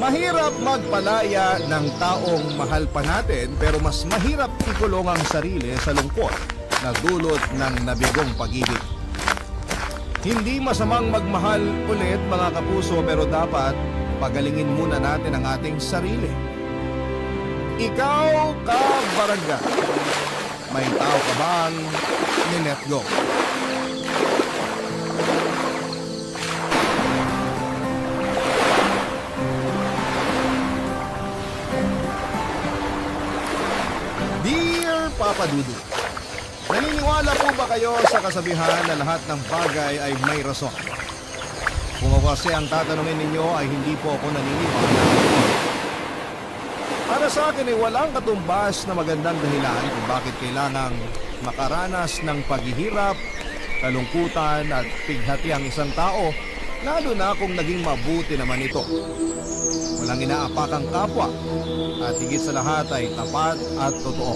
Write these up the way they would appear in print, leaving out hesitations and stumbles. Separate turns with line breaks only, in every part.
Mahirap magpalaya ng taong mahal pa natin pero mas mahirap ikulong ang sarili sa lungkot na dulot ng nabigong pag-ibig. Hindi masamang magmahal ulit mga kapuso pero dapat pagalingin muna natin ang ating sarili. Ikaw ka barangga. May tao ka bang ni-let go? Dear Papa Dudu, naniniwala po ba kayo sa kasabihan na lahat ng bagay ay may rason? Kung ako kasi ang tatanungin ninyo ay hindi po ako naniniwala. Para sa akin ay walang katumbas na magandang dahilan kung bakit kailangang makaranas ng paghihirap, kalungkutan at pighati ang isang tao, lalo na kung naging mabuti naman ito. Walang inaapakang kapwa at higit sa lahat ay tapat at totoo.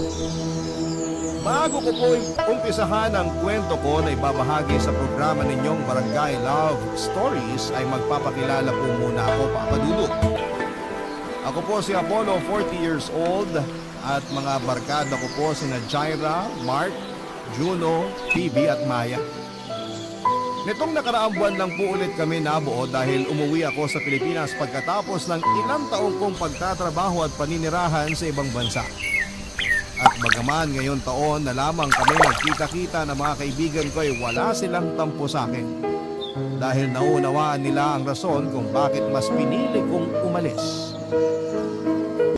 Bago ko po umpisahan ang kwento ko na ibabahagi sa programa ninyong Barangay Love Stories ay magpapakilala po muna ako, Papa Dudut. Ako po si Apollo, 40 years old at mga barkada ko po sina Jaira, Mark, Juno, Phoebe at Maya. Nitong nakaraang buwan lang po ulit kami nabuo dahil umuwi ako sa Pilipinas pagkatapos ng ilang taong kong pagtatrabaho at paninirahan sa ibang bansa. At bagaman ngayon taon na lamang kami nagkita-kita na mga kaibigan ko ay wala silang tampo sa akin. Dahil naunawaan nila ang rason kung bakit mas pinili kong umalis.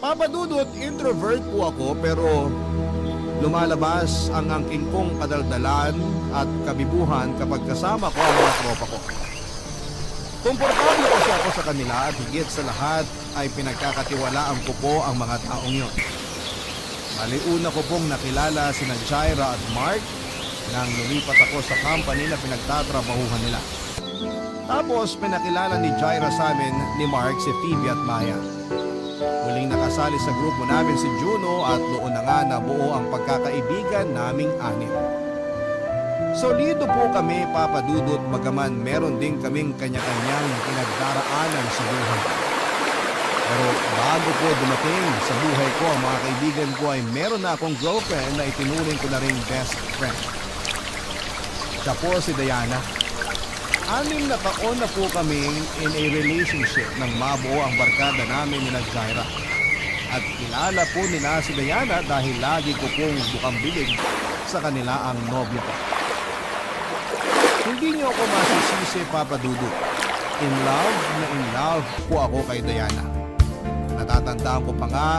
Papa Dudut, introvert po ako pero lumalabas ang angking kong kadaldalan at kabibuhan kapag kasama ko ang mga tropa ko. Komportable kasi ako sa kanila at higit sa lahat ay pinagkakatiwalaan ko po ang mga taong yon. Maliuna ko pong nakilala sina Jaira at Mark nang lumipat ako sa company na pinagtatrabahuhan nila. Tapos pinakilala ni Jaira sa amin ni Mark si Phoebe at Maya. Muling nakasali sa grupo namin si Juno at doon na nga nabuo ang pagkakaibigan naming anim. Solido po kami, Papa Dudut, bagaman meron din kaming kanya-kanyang pinagdaraanan sa buhay. Pero bago po dumating sa buhay ko ang mga kaibigan ko ay meron na akong girlfriend na itinuring ko na ring best friend. Siya po si Diana. 6 na taon na po kaming in a relationship nang mabuo ang barkada namin ni Jaira. At kilala po nila si Diana dahil lagi ko pong bukang bibig sa kanila ang nobyo ko. Hindi niyo ako masisisi, Papa Dudu. In love po ako kay Diana. Natatandaan ko pa nga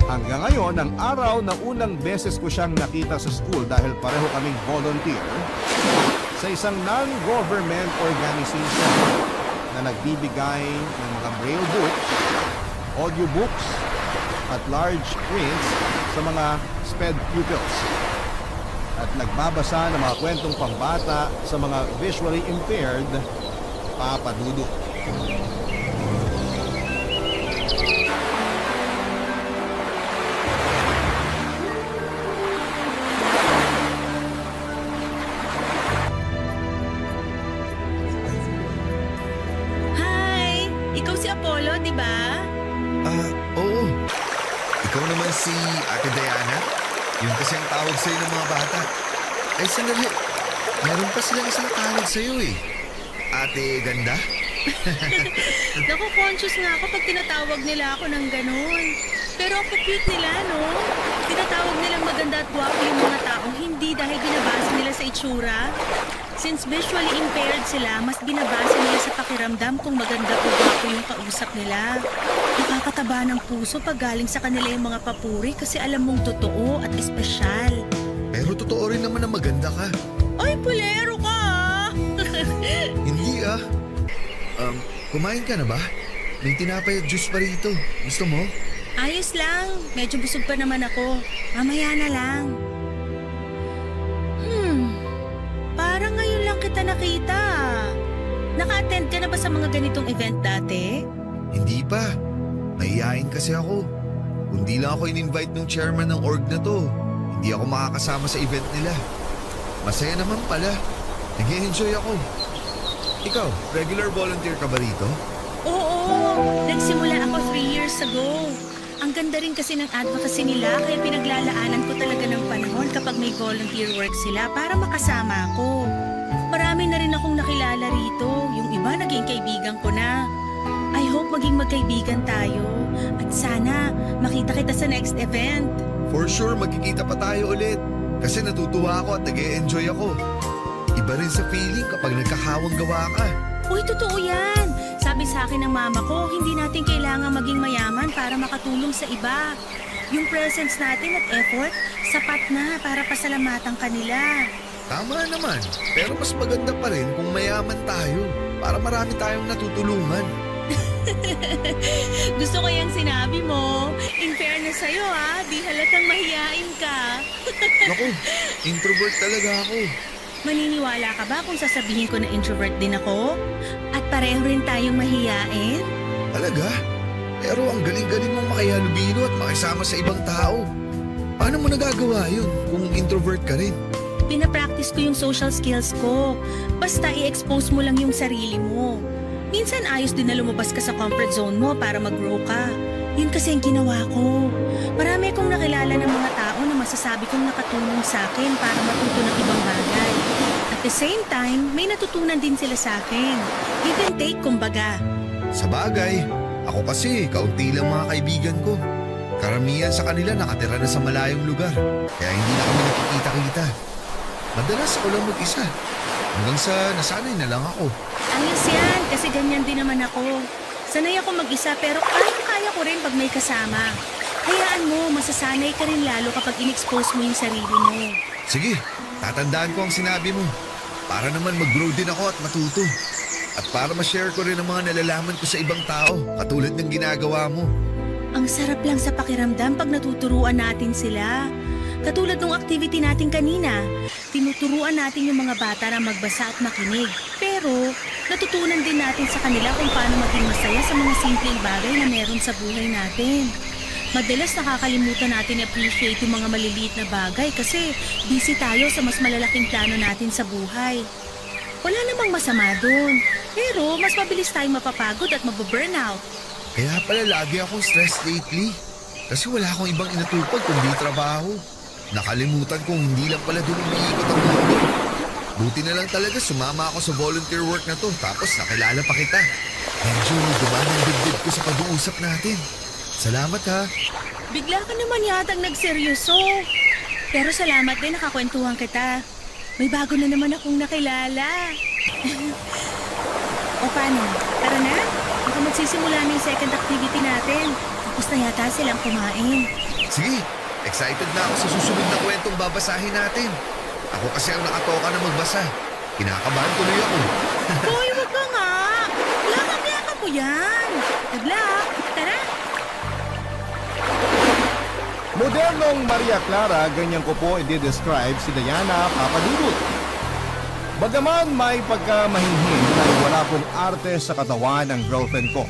hanggang ngayon ang araw na unang beses ko siyang nakita sa school dahil pareho kaming volunteer sa isang non-government organization na nagbibigay ng mga braille books, audiobooks at large prints sa mga SPED pupils at nagbabasa ng mga kwentong pambata sa mga visually impaired, Papa Dudut.
Apollo, di ba?
Oo. Ikaw naman si Ate Diana? Yun kasi ang tawag sa'yo ng mga bata. Ay, sandali. Meron pa silang isang tawag sa'yo eh. Ate Ganda?
Naku, conscious nga ako pag tinatawag nila ako ng ganun. Pero ang cute nila, no? Tinatawag nilang maganda at gwapo yung mga taong hindi dahil binabasa nila sa itsura. Since visually impaired sila, mas binabasa nila sa pakiramdam kung maganda o gwapo yung kausap nila. Nakakataba ng puso pag galing sa kanila yung mga papuri kasi alam mong totoo at espesyal.
Pero totoo rin naman na maganda ka.
Ay, pulero ka ah!
Hindi ah. Kumain ka na ba? May tinapay at juice pa rito. Gusto mo?
Ayos lang. Medyo busog pa naman ako. Mamaya na lang. Parang ngayon lang kita nakita. Naka-attend ka na ba sa mga ganitong event dati?
Hindi pa. Mahihain kasi ako. Kundi lang ako in-invite ng chairman ng org na to. Hindi ako makakasama sa event nila. Masaya naman pala. Nag-enjoy ako. Ikaw, regular volunteer ka ba rito?
Oo. Nagsimula ako ganda rin kasi ng advocacy nila kaya pinaglalaanan ko talaga ng panahon kapag may volunteer work sila para makasama ako. Marami na rin akong nakilala rito. Yung iba naging kaibigan ko na. I hope maging magkaibigan tayo. At sana makita kita sa next event.
For sure, magkikita pa tayo ulit. Kasi natutuwa ako at nag-e-enjoy ako. Iba rin sa feeling kapag nagkakawang gawa ka.
Uy, totoo yan. Sabi sa akin ng mama ko, hindi natin kailangan maging mayaman para makatulong sa iba. Yung presence natin at effort, sapat na para pasalamatan kanila.
Tama naman, pero mas maganda pa rin kung mayaman tayo para marami tayong natutulungan.
Gusto ko yung sinabi mo. In fairness sa'yo di halatang mahiyain ka.
Naku, introvert talaga ako.
Maniniwala ka ba kung sasabihin ko na introvert din ako? At pareho rin tayong mahiyain?
Talaga? Pero ang galing-galing mong makihalubilo at makisama sa ibang tao. Paano mo nagagawa yun kung introvert ka rin?
Pinapractice ko yung social skills ko. Basta i-expose mo lang yung sarili mo. Minsan ayos din na lumabas ka sa comfort zone mo para mag-grow ka. Yun kasi ang ginawa ko. Marami akong nakilala ng mga tao na masasabi kong nakatulong sa akin para matuto ng ibang bagay. At the same time, may natutunan din sila sa akin. Give and take, kumbaga.
Sa bagay, ako kasi kaunti lang mga kaibigan ko. Karamihan sa kanila nakatira na sa malayong lugar. Kaya hindi na kami nakikita-kita. Madalas ako lang mag-isa. Hanggang sa nasanay na lang ako.
Ayos yan, kasi ganyan din naman ako. Sanay ako mag-isa pero kaya ko rin pag may kasama. Hayaan mo, masasanay ka rin lalo kapag in-expose mo yung sarili mo.
Sige, tatandaan ko ang sinabi mo. Para naman mag-grow din ako at matuto. At para ma-share ko rin ang mga nalalaman ko sa ibang tao, katulad ng ginagawa mo.
Ang sarap lang sa pakiramdam pag natuturuan natin sila. Katulad ng activity natin kanina, tinuturuan natin yung mga bata na magbasa at makinig. Pero natutunan din natin sa kanila kung paano maging masaya sa mga simpleng bagay na meron sa buhay natin. Madalas nakakalimutan natin i-appreciate yung mga maliliit na bagay kasi busy tayo sa mas malalaking plano natin sa buhay. Wala namang masama doon, pero mas mabilis tayong mapapagod at mababurnout.
Kaya pala lagi akong stressed lately. Kasi wala akong ibang inatupag kundi trabaho. Nakalimutan kong hindi lang pala doon umiikot ang mundo. Buti na lang talaga sumama ako sa volunteer work na to tapos nakilala pa kita. Medyo dumaan ang dibdib ko sa pag-uusap natin. Salamat ha.
Bigla ka naman yatang nagseryoso. Pero salamat din nakakwentuhan kita. May bago na naman akong nakilala. O paano? Tara na? Baka magsisimula na yung second activity natin. Tapos na yata silang kumain.
Sige, excited na ako sa susunod na kwentong babasahin natin. Ako kasi ang nakatoka na magbasa. Kinakabahan tuloy ako.
Hoy, wag ka nga! Lakap-lakap mo yan! Good luck! Tara!
Modernong Maria Clara, ganyan ko po i-describe si Diana Papadudut. Bagaman may pagkamahinhin ay wala pong arte sa katawan ng girlfriend ko.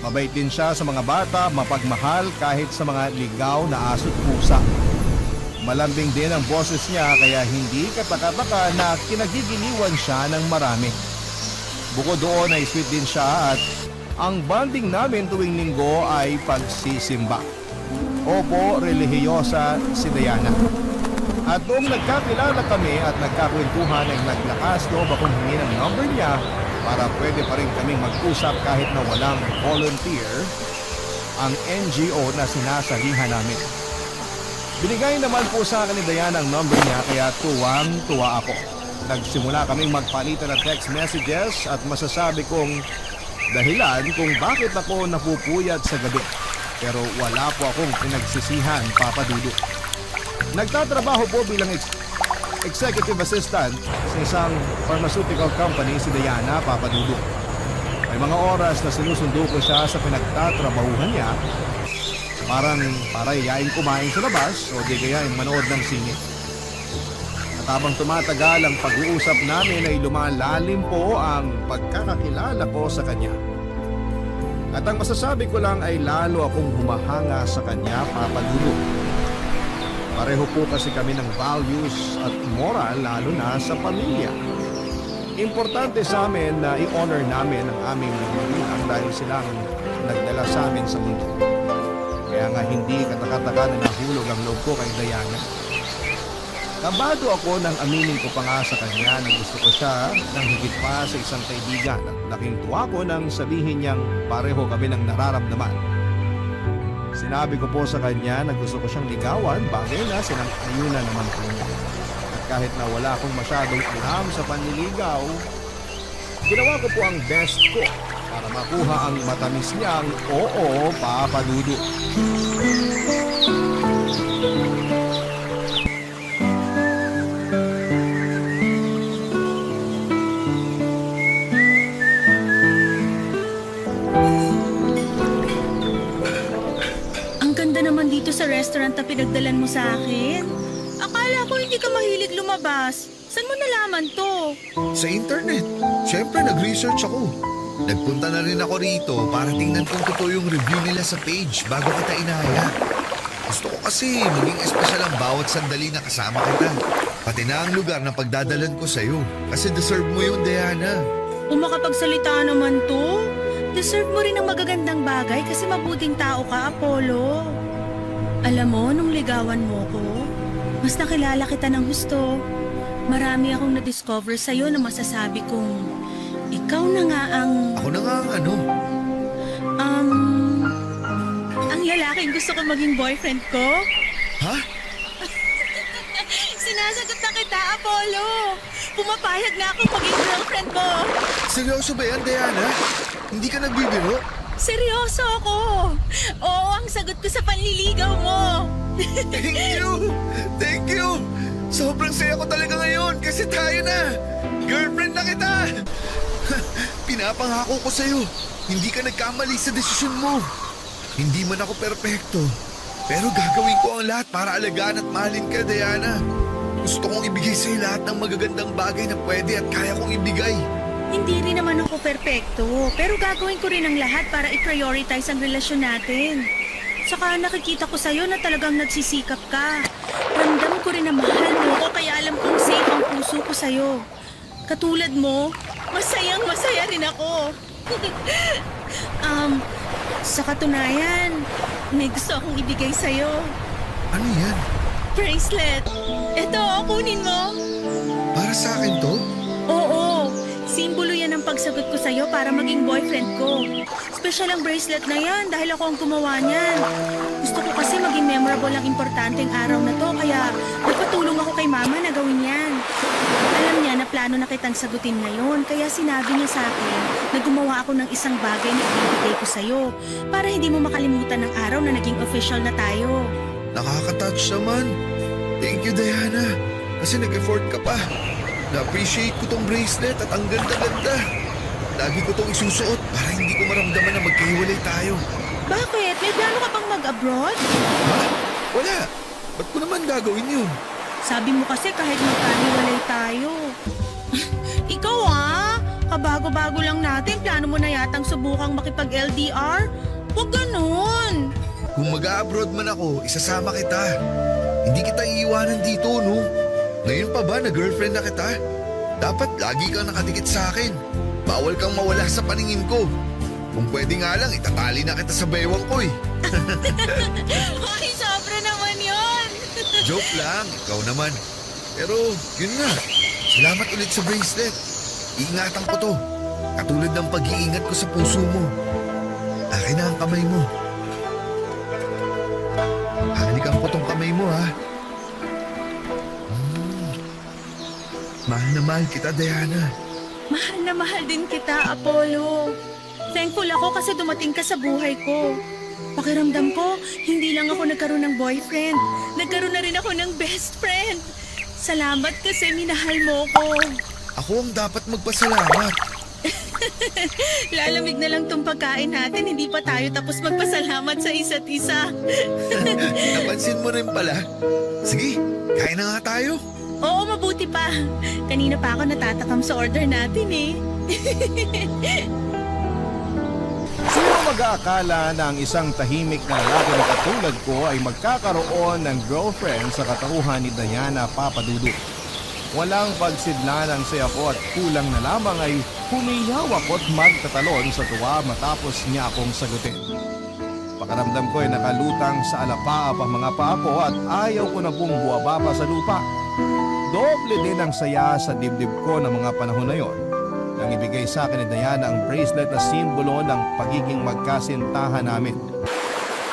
Mabait din siya sa mga bata, mapagmahal kahit sa mga ligaw na aso't pusa. Malambing din ang boses niya kaya hindi kataka-taka na kinagigiliwan siya ng marami. Bukod doon ay sweet din siya at ang bonding namin tuwing linggo ay pagsisimba. Opo, relihiyosa si Diana. At noong nagkakilala kami at nagkakwentuhan ay naglakas loob akong hingin ang number niya para pwede pa rin kaming mag-usap kahit na walang volunteer ang NGO na sinasalihan namin. Binigay naman po sa akin ni Diana ang number niya kaya tuwang-tuwa ako. Nagsimula kaming magpalitan ng text messages at masasabi kong dahilan kung bakit ako napupuyat sa gabi. Pero wala po akong pinagsisihan, Papa Dudu. Nagtatrabaho po bilang executive assistant sa isang pharmaceutical company si Diana, Papa Dudu. May mga oras na sinusundo ko siya sa pinagtatrabahuhan niya para yayain kumain sa labas o di kaya manood ng sine. At habang tumatagal ang pag-uusap namin ay lumalalim po ang pagkakakilala ko sa kanya. At ang masasabi ko lang ay lalo akong humahanga sa kanya, Papa Dudu. Pareho po kasi kami ng values at moral lalo na sa pamilya. Importante sa amin na i-honor namin ang aming magulang dahil silang nagdala sa amin sa mundo. Kaya mga hindi katakataka na nahulog ang loob ko kay Diana. Kabado ako nang aminin ko pa nga sa kanya na gusto ko siya ng higit pa sa isang kaibigan at laking tuwa ko nang sabihin niyang pareho kami ng nararamdaman. Sinabi ko po sa kanya na gusto ko siyang ligawan, bagay na sinang-ayunan naman po niya. At kahit na wala akong masyadong alam sa panliligaw, ginawa ko po ang best ko para makuha ang matamis niyang oo, Papa Dudu.
Ang ganda naman dito sa restaurant na pinagdalan mo sa akin. Akala ko hindi ka mahilig lumabas. Saan mo nalaman to?
Sa internet. Siyempre, nag-research ako. Nagpunta na rin ako rito para tingnan kung totoo yung review nila sa page bago kita inaya. Gusto ko kasi maging espesyal ang bawat sandali na kasama kita. Pati na ang lugar na pagdadalan ko sa'yo. Kasi deserve mo yun, Diana.
Kung makapagsalita naman to, deserve mo rin ng magagandang bagay kasi mabuting tao ka, Apollo. Alam mo, nung ligawan mo ko, mas nakilala kita ng gusto. Marami akong na-discover sa'yo na masasabi kong ikaw na nga ang...
Ako na nga ang ano.
Ang lalaking gusto ko maging boyfriend ko.
Ha?
Sinasagot na kita, Apollo. Pumapayag na akong maging girlfriend mo.
Seryoso ba yan, Diana? Hindi ka nagbibiro?
Seryoso ako. Oo, ang sagot ko sa panliligaw mo.
Thank you! Thank you! Sobrang saya ko talaga ngayon kasi tayo na! Girlfriend na kita! Pinapangako ko sa'yo, hindi ka nagkamali sa desisyon mo. Hindi man ako perpekto, pero gagawin ko ang lahat para alagaan at mahalin ka, Diana. Gusto kong ibigay sa'yo lahat ng magagandang bagay na pwede at kaya kong ibigay.
Hindi rin naman ako perpekto, pero gagawin ko rin ang lahat para i-prioritize ang relasyon natin. Saka nakikita ko sa'yo na talagang nagsisikap ka. Ramdam ko rin na mahal mo ko kaya alam kong safe ang puso ko sa'yo. Katulad mo, masayang masaya rin ako. Sa katunayan, may gusto akong ibigay sa'yo.
Ano yan?
Bracelet. Eto, kunin mo.
Para sa akin to?
Oo, simbolo yan ang pagsagot ko sa'yo para maging boyfriend ko. Special ang bracelet na yan dahil ako ang gumawa niyan. Gusto ko kasi maging memorable ang importanteng araw na to kaya nagpatulong ako kay mama na gawin yan. Alam niya na plano na kitang sagutin ngayon kaya sinabi niya sa akin na gumawa ako ng isang bagay na ibibigay ko sa'yo para hindi mo makalimutan ng araw na naging official na tayo.
Nakaka-touch naman. Thank you, Diana. Kasi nag-effort ka pa. Na-appreciate ko tong bracelet at ang ganda-ganda. Lagi ko tong isusuot para hindi ko maramdaman na magkahiwalay tayo.
Bakit? May plano ka bang mag-abroad?
Ha? Wala. Ba't ko naman gagawin yun?
Sabi mo kasi kahit magkahiwalay tayo. Ikaw kabago-bago lang natin, plano mo na yatang subukang makipag-LDR? Huwag ganun.
Kung mag-a-abroad man ako, isasama kita. Hindi kita iiwanan dito, no? Ngayon pa ba na girlfriend na kita? Dapat lagi kang nakadikit sa akin. Bawal kang mawala sa paningin ko. Kung pwede nga lang, itatali na kita sa baywang ko eh.
Ay, sobra naman yon.
Joke lang, ikaw naman. Pero, yun na. Salamat ulit sa bracelet. Iingatan ko to. Katulad ng pag-iingat ko sa puso mo. Akin na ang kamay mo. Halikan ko tong kamay mo, ha? Mahal na mahal kita, Diana.
Mahal na mahal din kita, Apollo. Thankful ako kasi dumating ka sa buhay ko. Pakiramdam ko, hindi lang ako nagkaroon ng boyfriend. Nagkaroon na rin ako ng best friend. Salamat kasi minahal mo ko.
Ako ang dapat magpasalamat.
Lalamig na lang tong pagkain natin, hindi pa tayo tapos magpasalamat sa isa't isa.
Napansin mo rin pala. Sige, kain na nga tayo.
Oo, mabuti pa. Kanina pa ako natatakam sa order natin eh.
Sino mag-aakala na ang isang tahimik na lalaki na katulad ko ay magkakaroon ng girlfriend sa katauhan ni Diana Papadudu? Walang pagsidlan ang saya ko at kulang na lamang ay humiyaw ako't magtatalon sa tuwa matapos niya akong sagutin. Pakaramdam ko ay nakalutang sa alapaap ang mga paa ko at ayaw ko na pong buwaba pa sa lupa. Doble din ang saya sa dibdib ko ng mga panahon na yon. Nang ibigay sa akin ni Diana ang bracelet na simbolo ng pagiging magkasintahan namin.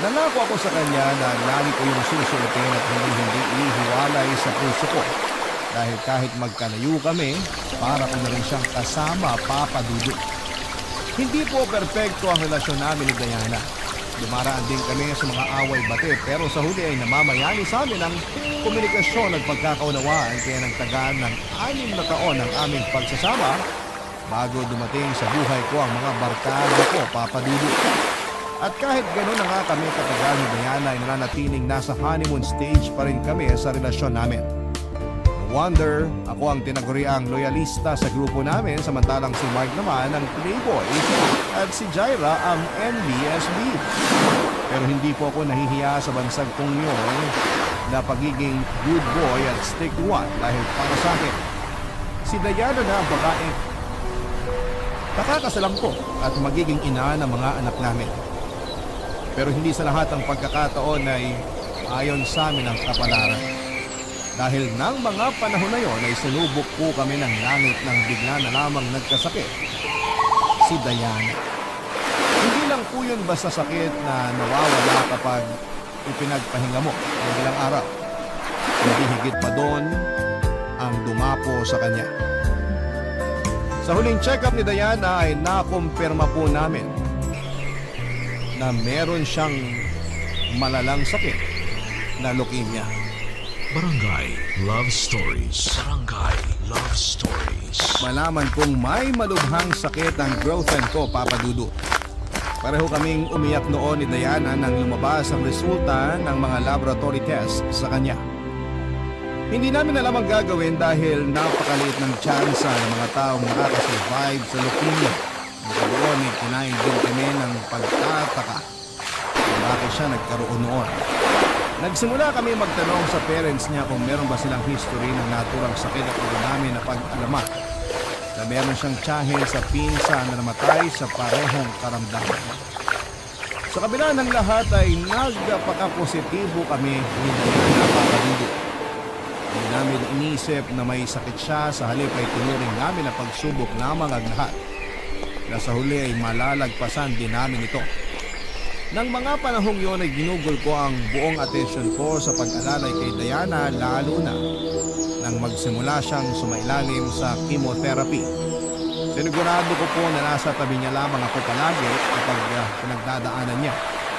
Nangako ako sa kanya na lagi ko yung susuotin at hindi ihiwalay sa puso ko. Dahil kahit magkalayo kami, para ko na rin siyang kasama, Papa Dudu. Hindi po perpekto ang relasyon namin ni Diana. Dumaraan din kami sa mga away-bate pero sa huli ay namamayani sa amin ang komunikasyon at pagkakaunawaan kaya nagtagal ng 6 na taon ang aming pagsasama bago dumating sa buhay ko ang mga barkada ko, Papa Dudu. At kahit gano'n na nga kami katagal ni Diana ay nananatiling nasa honeymoon stage pa rin kami sa relasyon namin. No wonder, ako ang tinaguriang loyalista sa grupo namin samantalang si Mark naman ang playboy at si Jaira ang NBSB. Pero hindi po ako nahihiya sa bansag kong yun na pagiging good boy at stick to one dahil para sa akin, si Diana na ang babae nakakasalam ko at magiging ina ng mga anak namin. Pero hindi sa lahat ng pagkakataon ay ayon sa amin ang kapalaran. Dahil ng mga panahon na yon ay sinubok po kami ng langit nang bigla na lamang nagkasakit si Diana. Hindi lang po yun basta sakit na nawawala kapag ipinagpahinga mo ng ilang araw. Hindi higit pa doon ang dumapo sa kanya. Sa huling check-up ni Diana ay nakumpirma po namin na meron siyang malalang sakit na leukemia.
Barangay Love Stories. Barangay Love Stories.
Malaman kong may malubhang sakit ang girlfriend ko, Papa Dudu. Pareho kaming umiyak noon ni Diana nang lumabas ang resulta ng mga laboratory tests sa kanya. Hindi namin alam ang gagawin dahil napakaliit ng tsansa ng mga taong nakakasurvive sa leukemia. Bukod doon ay kinain din kami ng pagtataka kung bakit siya nagkaroon noon. Nagsimula kami magtanong sa parents niya kung meron ba silang history ng naturang sakit at ulo namin na pag-alaman na meron siyang tiyahin sa pinsan na namatay sa parehong karamdaman. Sa kabila ng lahat ay nagpaka-positibo kami ni Diana, Papa Dudu. Hindi namin inisip na may sakit siya, sa halip ay tinuring namin na pagsubok lamang ang lahat. Na sa huli ay malalagpasan din namin ito. Nang mga panahong yon ay ginugol ko ang buong atensyon ko sa pag-alalay kay Diana lalo na nang magsimula siyang sumailalim sa chemotherapy. Sinigurado ko po na nasa tabi niya lamang ako palagi kapag pinagdadaanan niya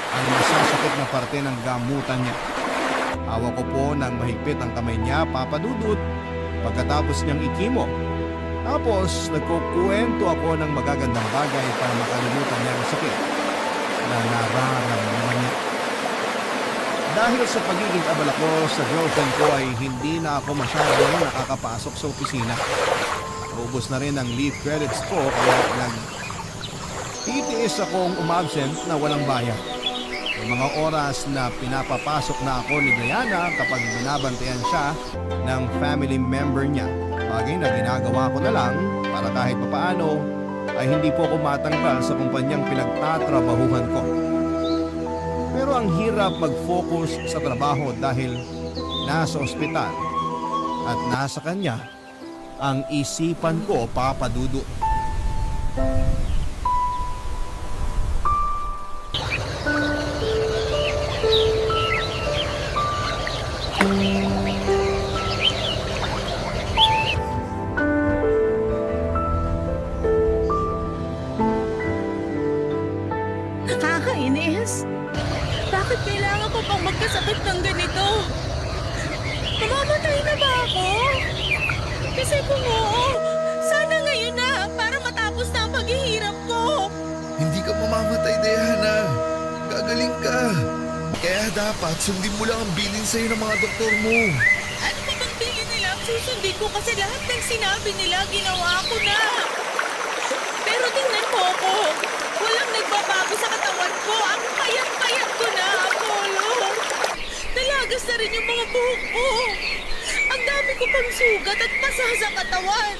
ang masasakit na parte ng gamutan niya. Hawak ko po ng mahigpit ang kamay niya, Papa Dudut, pagkatapos niyang ikimo. Tapos nagkukwento ako ng magagandang bagay para makalimutan niya ang sakit na nararamdaman niya. Dahil sa pagiging abala ko sa girlfriend ko ay hindi na ako masyadong nakakapasok sa opisina. Ubus na rin ang leave credits ko kaya titiis akong umabsent na walang bayad. May mga oras na pinapapasok na ako ni Diana kapag binabantayan siya ng family member niya. Bagay na ginagawa ko na lang para kahit papaano ay hindi po ako matanggal sa kumpanyang pinagtatrabahuhan ko. Pero ang hirap mag-focus sa trabaho dahil nasa ospital at nasa kanya ang isipan ko, Papa Dudu.
Nakakainis. Bakit kailangan ko pang magkasakit ng ganito? Mamamatay na ba ako? Kasi kung oo, sana ngayon na para matapos na ang paghihirap ko.
Hindi ka mamamatay, Diana. Gagaling ka. Kaya dapat sundin mo lang ang bilin sa'yo ng mga doktor mo.
Ano ba bang bilin nila ang susundin ko kasi lahat ng sinabi nila ginawa ko na. Pero tingnan mo ako. Walang nagbabago sa katawan ko. Ang payat-payat ko na, Apollo. Nalagas na rin yung mga buhok ko. Ang dami ko pang sugat at pasa sa katawan.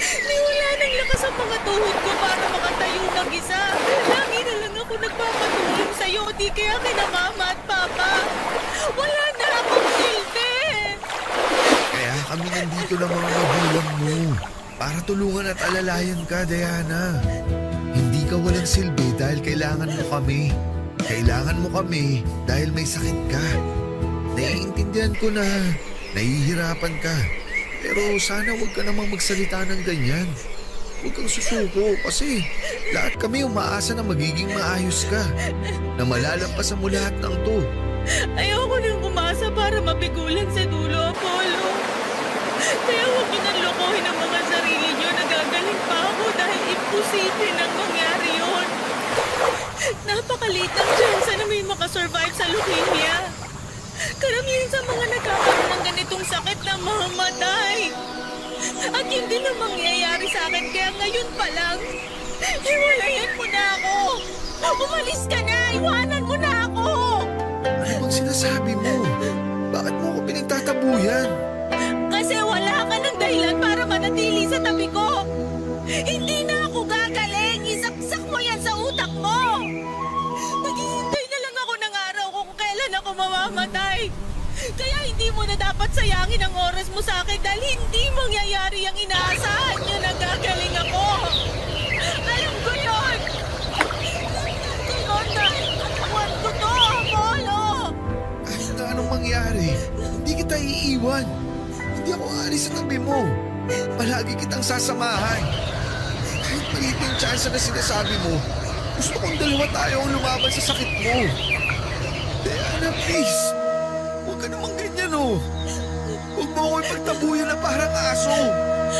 Niwala ng lakas ang mga tuhod ko para makatayo mag-isa. Lagi na lang ako nagpapatulong sa'yo kaya kina Mama at Papa. Wala na akong silbi.
Kaya kami nandito ng mga magulang mo. Para tulungan at alalayan ka, Diana. Hindi ka walang silbi dahil kailangan mo kami. Kailangan mo kami dahil may sakit ka. Naiintindihan ko na nahihirapan ka. Pero sana huwag ka namang magsalita ng ganyan. Huwag kang susuko kasi lahat kami umaasa na magiging maayos ka. Na malalampasan mo lahat ng to.
Ayoko nang umasa para mapigulan sa dulo, Apollo. Kaya huwag niyo nang lokohin ang mga sarili niyo. Nagagaling pa ako dahil imposible nang mangyari yun. Napakaliit ang chance na may makasurvive sa leukemia. Karamihan sa mga nagkakaroon ng ganitong sakit na mamamatay. At yun din ang mangyayari sa akin kaya ngayon pa lang. Hiwalayan mo na ako. Umalis ka na. Iwanan mo na ako.
Ano bang sinasabi mo? Bakit mo ako pinagtatabuyan?
Kasi wala ka ng dahilan para manatili sa tabi ko. Hindi na ako gagaling. Isaksak mo yan sa utak mo. Naghihintay na lang ako ng araw kung kailan ako mamamatay. Kaya hindi mo na dapat sayangin ang oras mo sa akin dahil hindi mangyayari ang inaasahan niyo na gagaling ako. Alam ko yun. Ngayon dahil katawan ko to, Apollo.
Kahit na anong mangyari, hindi kita iiwan. Hindi ako aalis sa tabi mo. Palagi kitang sasamahan. Kahit maliit yung chance na sinasabi mo, gusto kong dalawa tayo ang lumaban sa sakit mo. Diana, please. Huwag ka namang ganyan, oh. Huwag mo ako ipagtabuyan na parang aso.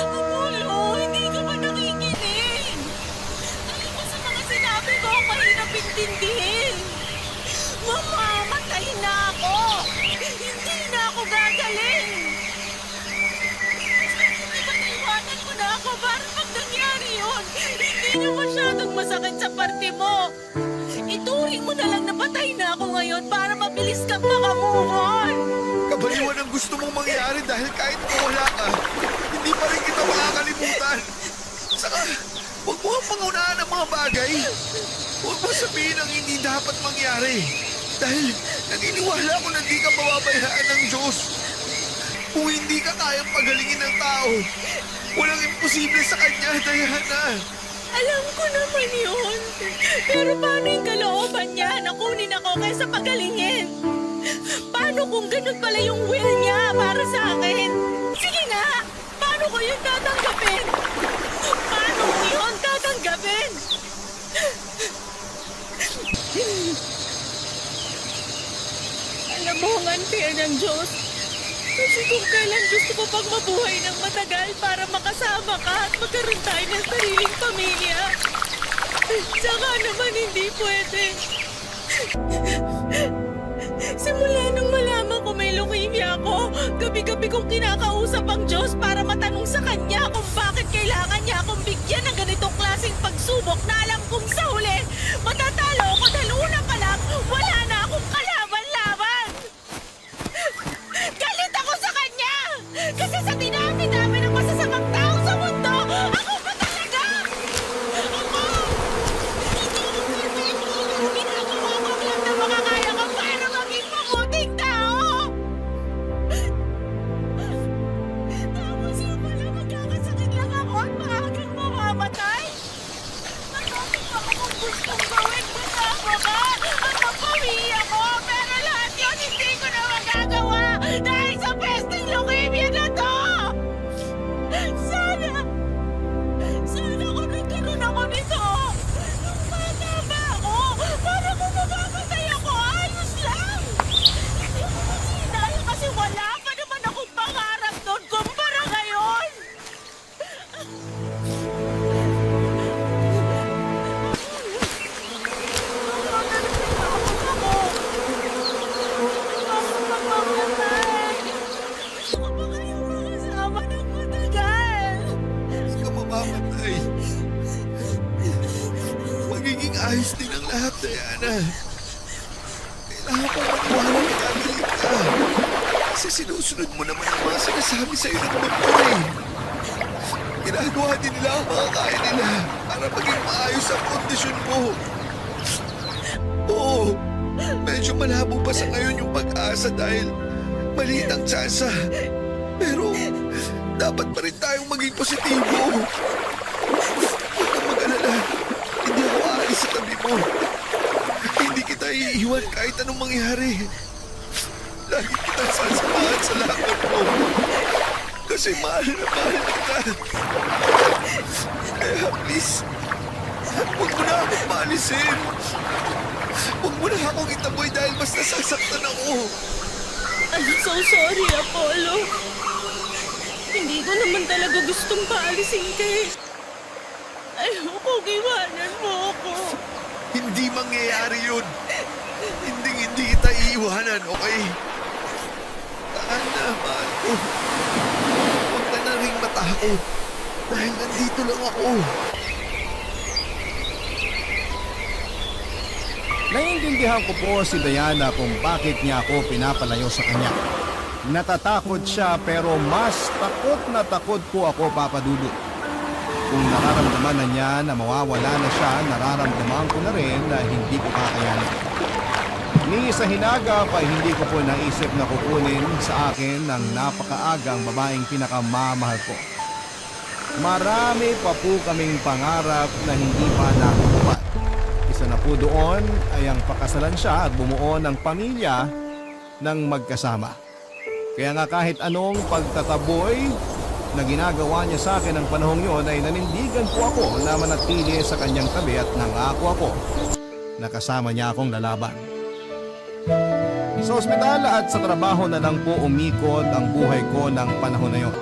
Apollo, hindi ka ba nakikinig? Dahil mo sa mga sinabi ko, mahirap intindihin. Mamamatay na ako. Hindi na ako gagaling. Iwanan mo na ako para pag nangyari yun, hindi na masyadong masakit sa parte mo. Ituring mo na lang na patay na ako ngayon para mabilis kang makamove on.
Kabaliwan ang gusto mong mangyari dahil kahit mawala ka, hindi pa rin kita makakalimutan. Saka, huwag mo ang pangunahan ng mga bagay. Huwag mo sabihin ang hindi dapat mangyari. Dahil naniniwala ko na hindi ka mababayaan ng Diyos. Kung hindi ka kayang pagalingin ng tao, walang imposible sa Kanya, Diana.
Alam ko naman yun. Pero paano yung kalooban niya na kunin ako kaysa pagalingin? Paano kung ganun pala yung will niya para sa akin? Sige nga! Paano ko yun tatanggapin? Paano ko yun tatanggapin? Alam mo ang unfair ng Diyos. Kasi kung kailan gusto ko pang mabuhay ng matagal para makasama ka at magkaroon tayo ng sariling pamilya. Saka naman hindi pwede. Simula nung malaman ko may leukemia ako, gabi-gabi kong kinakausap ang Diyos para matanong sa Kanya kung bakit kailangan niya akong bigyan ng ganitong klaseng pagsubok na alam kong sa huli, matatalo ako dahil una pa lang, wala na akong kalaban-laban. Galit ako sa Kanya! Kasi sa dinami-dami ng masasamang tao sa mundo, ako ba talaga? Ako! Ginagawa ko ang lahat na makakaya ko para maging mabuting tao! Tapos yung pala magkakasakit lang ako at maagang mamamatay? Nakakit ako kung gustong gawin kasama ka at mapawi ako, pero lahat yun hindi ko na magagawa dahil sa pesteng leukemia na to! Sana kung nagkaroon ako nito, nung bata ba ako, para kung mamamatay ako, ayos lang! Hindi ko dahil kasi wala pa naman akong pangarap doon kumpara ngayon! Gusto ko ba kayong makasama ng matagal?
Hindi ka mamamatay. Magiging ayos din ang lahat, Diana. Kailangan ko magwala na kagalit ka. Kasi sinusunod mo naman ang mga sinasabi sa'yo ng doktor eh. Ginagawa din nila ang mga kaya nila para maging maayos ang kondisyon mo. Oo, medyo malabo pa sa ngayon yung pag-asa dahil maliit ang tsansa. Pero dapat pa rin tayong maging positibo. Huwag kang mag-alala. Hindi ako aalis sa tabi mo. Hindi kita iiwan kahit anong mangyari. Lagi kitang sasamahan sa lakad mo. Kasi mahal na kita. Kaya please, huwag mo na akong maalisin. Huwag mo na akong itaboy dahil mas nasasaktan ako.
I'm so sorry, Apollo. Hindi ko naman talaga gustong paalisin ka eh. Ayoko, iwanan mo ako.
Hindi mangyayari yun. Hindi kita iiwanan, okay? Tahan na, mahal ko. Huwag ka na rin matakot. Dahil nandito lang ako.
Naiintindihan ko po si Diana kung bakit niya ako pinapalayo sa kanya. Natatakot siya pero mas takot na takot po ako, Papa Dudut. Kung nararamdaman na niya na mawawala na siya, nararamdaman ko na rin na hindi ko kakayanin. Ni sa hinaga pa hindi ko po naisip na kukunin sa akin ng napakaagang babaeng pinakamamahal ko. Marami pa po kaming pangarap na hindi pa natutupad. Isa na po doon ay ang pakasalan siya at bumuo ng pamilya ng magkasama. Kaya nga kahit anong pagtataboy na ginagawa niya sa akin ng panahong yon ay nanindigan po ako na manatili sa kanyang tabi at nangako ako na kasama niya akong lalaban. Sa ospital at sa trabaho na lang po umikot ang buhay ko ng panahon na yon.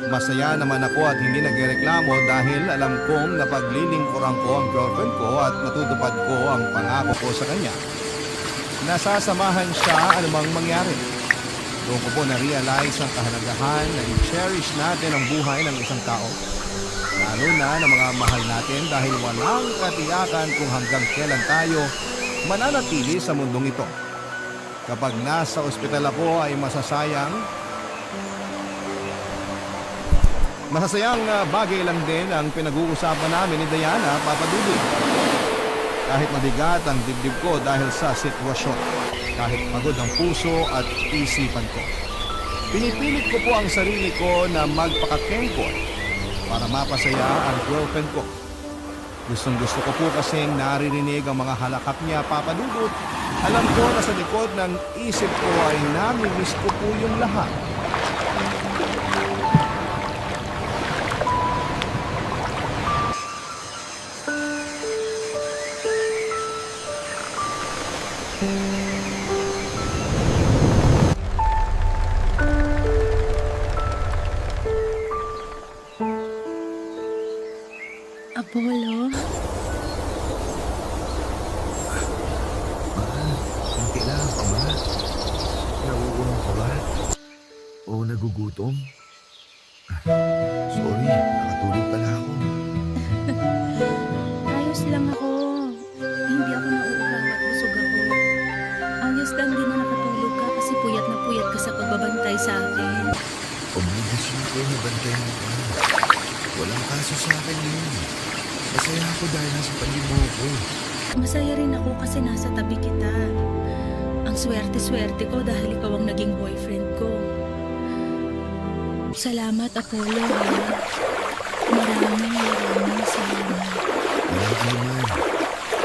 Masaya naman ako at hindi nagreklamo dahil alam kong napaglilingkuran ko ang girlfriend ko at matutupad ko ang pangako ko sa kanya. Nasasamahan siya anumang mangyari. Doon ko po na-realize ang kahalagahan na i-cherish natin ang buhay ng isang tao. Lalo na ng mga mahal natin dahil walang katiyakan kung hanggang kailan tayo mananatili sa mundong ito. Kapag nasa ospital ako ay masasayang bagay lang din ang pinag-uusapan namin ni Diana, Papa Dudut. Kahit mabigat ang dibdib ko dahil sa sitwasyon, kahit pagod ang puso at isipan ko, pinipilit ko po ang sarili ko na magpakatengkol para mapasaya ang girlfriend ko. Gustong gusto ko po kasing naririnig ang mga halakak niya, Papa Dudut. Alam ko na sa likod ng isip ko ay namimiss ko po yung lahat.
Apollo?
Ang kailangan ka ba? Nauulang ka ba? O nagugutom? Sorry, nakatulog pala ako.
Ayos lang ako. Hindi ako nauuhaw at busog ako. Ayos lang din na nakatulog ka kasi puyat na puyat ka sa pagbabantay sa akin.
Obligasyon ko na bantayan mo. Walang kaso sa akin yun. Masaya ako dahil nasa tabi mo ako.
Masaya rin ako kasi nasa tabi kita. Ang swerte-swerte ko dahil ikaw ang naging boyfriend ko. Salamat, Apollo. Maraming salamat.
Walang anuman.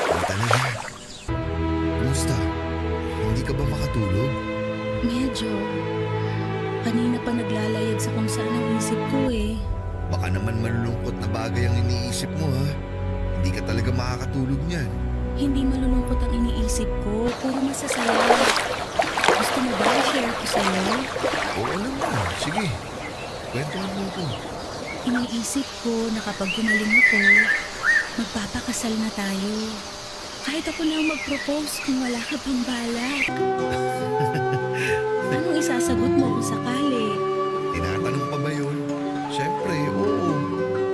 Ang talaga. Kumusta? Hindi ka ba makatulog?
Medyo. Kanina pa naglalayag sa kung saan ang isip ko eh.
Baka naman malulungkot na bagay ang iniisip mo, ha? Hindi ka talaga makakatulog niyan.
Hindi malulungkot ang iniisip ko. Puro masasaya. Gusto mo ba i-share ko sa'yo?
Oo naman. Sige. Kwentuhan mo ko.
Iniisip ko na kapag gumaling ako, magpapakasal na tayo. Kahit ako na ang mag-propose kung wala ka pang balak. Anong isasagot mo kung sakali?
Tinatanong pa ba yun? Siyempre, oo.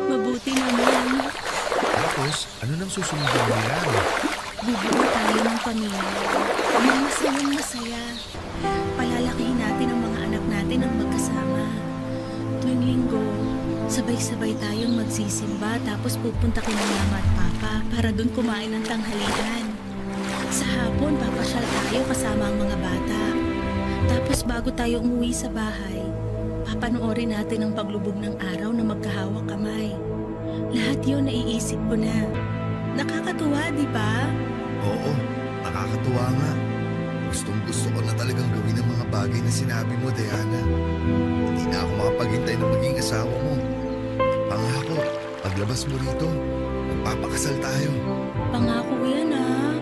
Mabuti naman.
Tapos, ano nang susunod na nangyayari?
Bubuo tayo ng pamilya. Ang masayang masaya. Palalakihin natin ang mga anak natin ng magkasama. Tuwing linggo, sabay-sabay tayong magsisimba tapos pupunta kina mama at papa para dun kumain ng tanghalian. Sa hapon, papasyal tayo tayo kasama ang mga bata. Tapos bago tayo umuwi sa bahay, papanoorin natin ang paglubog ng araw na magkahawak kamay. Lahat yun naiisip ko na. Nakakatuwa, di ba?
Oo, nakakatuwa nga. Gustong gusto ko na talagang gawin ang mga bagay na sinabi mo, Diana. Hindi na ako makapaghintay na maging asawa mo. Pangako, paglabas mo rito, magpapakasal tayo.
Pangako yan ah.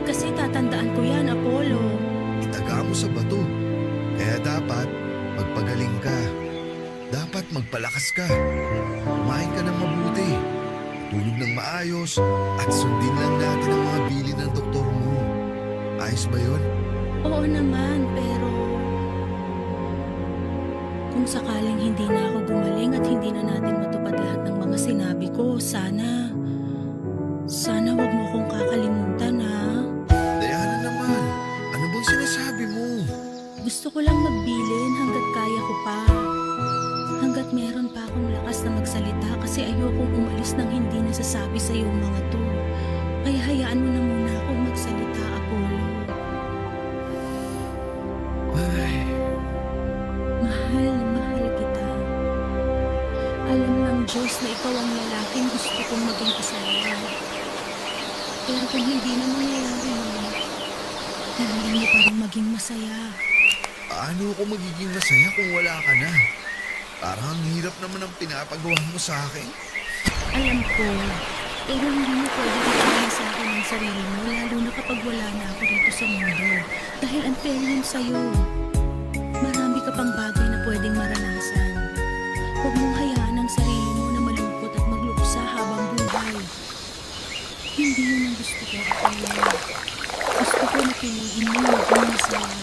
Kasi tatandaan ko yan, Apollo.
Itaga mo sa bato. Kaya dapat magpagaling ka. Dapat magpalakas ka. Kumain ka ng mabuti. Tulog ng maayos. At sundin lang natin ang mga bili ng doktor mo. Ayos ba yun?
Oo naman, pero... Kung sakaling hindi na ako gumaling at hindi na natin matupad lahat ng mga sinabi ko, sana wag mo akong kakalimutan ha.
Diana naman, ano bang sinasabi mo?
Gusto ko lang magbilin hanggat kaya ko pa. Hanggat meron pa akong lakas na magsalita kasi ayokong umalis nang hindi nasasabi sa iyong mga to. Kaya hayaan mo na muna akong magsalita, Apollo.
Ay,
Mahal na mahal kita. Alam ng Diyos na ikaw ang lalaking gusto kong maging kasama. Pero kung hindi na mangyayari yun, hiniling mo pa rin maging masaya.
paano ako magiging masaya kung wala ka na? Parang ang hirap naman ang pinapagawa mo sa akin.
Alam ko, pero hindi mo pwede rin sa akin ang sarili mo, lalo na kapag wala na ako rito sa mundo. Dahil unfair yun sa'yo. Marami ka pang bagay na pwedeng maranasan. Huwag mong hayaan ang sarili mo na malungkot at magluksa habang buhay. Hindi yun ang gusto ko, Apollo. Gusto ko na piliin mo maging masaya.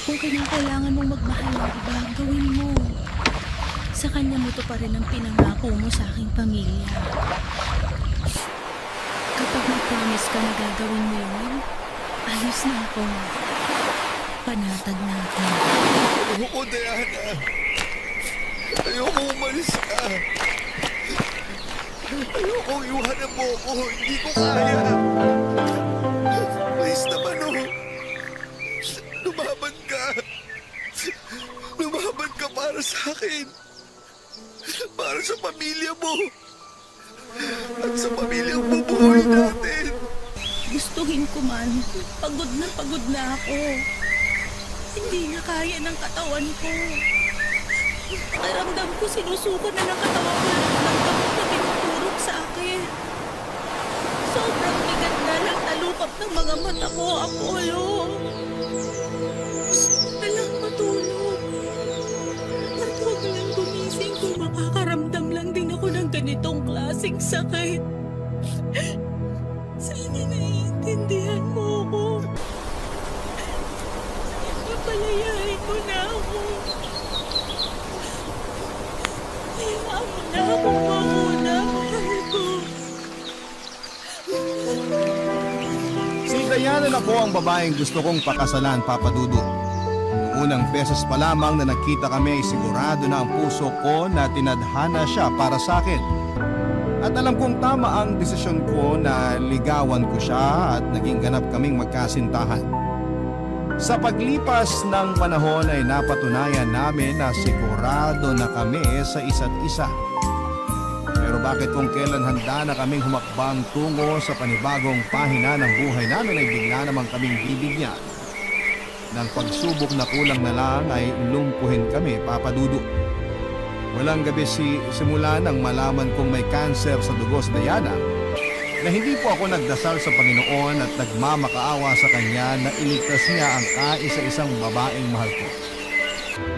Kung kailangan mong magmahal ng iba, gawin mo. Sa kanya mo to pa rin ang pinangako mo sa aking pamilya. Kapag nag-promise ka na gagawin mo yun, ayos na ako. Panatag na ako.
Oo, Diana. Ayoko umalis ka. Ayoko iwanan mo ako. Hindi ko kaya. Please naman, oh. Lumaban ka. Lumaban ka para sa akin. Para sa pamilya mo. At sa pamilyang bubuhay natin.
Gustuhin ko man, pagod na ako. Hindi na kaya ng katawan ko. Pakiramdam ko sinusuko na ng katawan ko lahat ng gamot na pinuturok sa akin. Sobrang bigat na lang talukap ng mga mata ko, Apollo. Gusto na lang matulog. At huwag lang gumising kung makakaramdam lang din ako ng ganitong klaseng sakit. Sana naiintindihan mo ako. Palayain mo na ako. Hayaan mo na akong mauna, mahal ko.
Si Diana na po ang babaeng gusto kong pakasalan, Papa Dudut. Noong unang beses pa lamang na nagkita kami, sigurado na ang puso ko na tinadhana siya para sa akin. At alam kong tama ang desisyon ko na ligawan ko siya at naging ganap kaming magkasintahan. Sa paglipas ng panahon ay napatunayan namin na sigurado na kami sa isa't isa. Pero bakit kung kailan handa na kaming humakbang tungo sa panibagong pahina ng buhay namin ay bigla namang kaming bibigyan ng pagsubok na kulang na lang ay lumpuhin kami, Papa Dudu. Walang gabi simula nang malaman kong may cancer sa dugo si Diana na hindi po ako nagdasal sa Panginoon at nagmamakaawa sa Kanya na iligtas niya ang kaisa-isang babaeng mahal ko.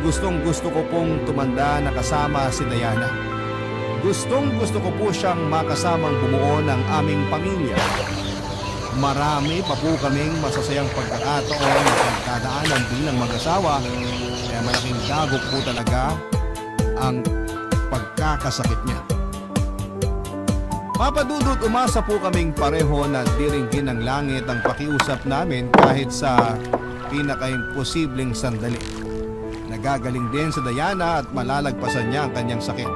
Gustong gusto ko pong tumanda na kasama si Diana. Gustong gusto ko po siyang makasamang bumuo ng aming pamilya. Marami pa po kaming masasayang pagkakataon na pagkadaanan bilang mag-asawa, kaya malaking dagok po talaga ang pagkakasakit niya. Papa Dudut, umasa po kaming pareho na diringgin ng langit ang pakiusap namin kahit sa pinaka-imposibleng sandali. Nagagaling din sa Diana at malalagpasan niya ang kanyang sakit.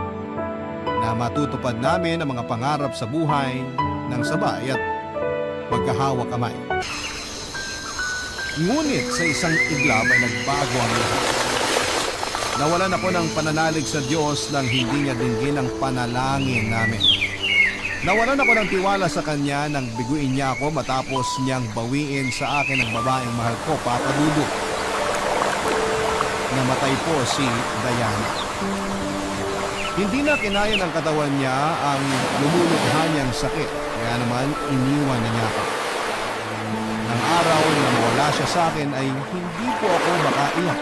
Na matutupad namin ang mga pangarap sa buhay ng sabay at magkahawak kamay. Ngunit sa isang iglap ay nagbago ang lahat. Nawalan ako ng pananalig sa Diyos nang hindi niya dinggin ang panalangin namin. Nawalan ako ng tiwala sa Kanya nang biguin niya ako matapos niyang bawiin sa akin ang babaeng mahal ko, Papa Dudu. Namatay po si Diana. Hindi na kinaya ng katawan niya ang lumulubha niyang sakit, kaya naman iniwan na niya ako. Nang araw na mawala siya sa akin ay hindi po ako makaiyak.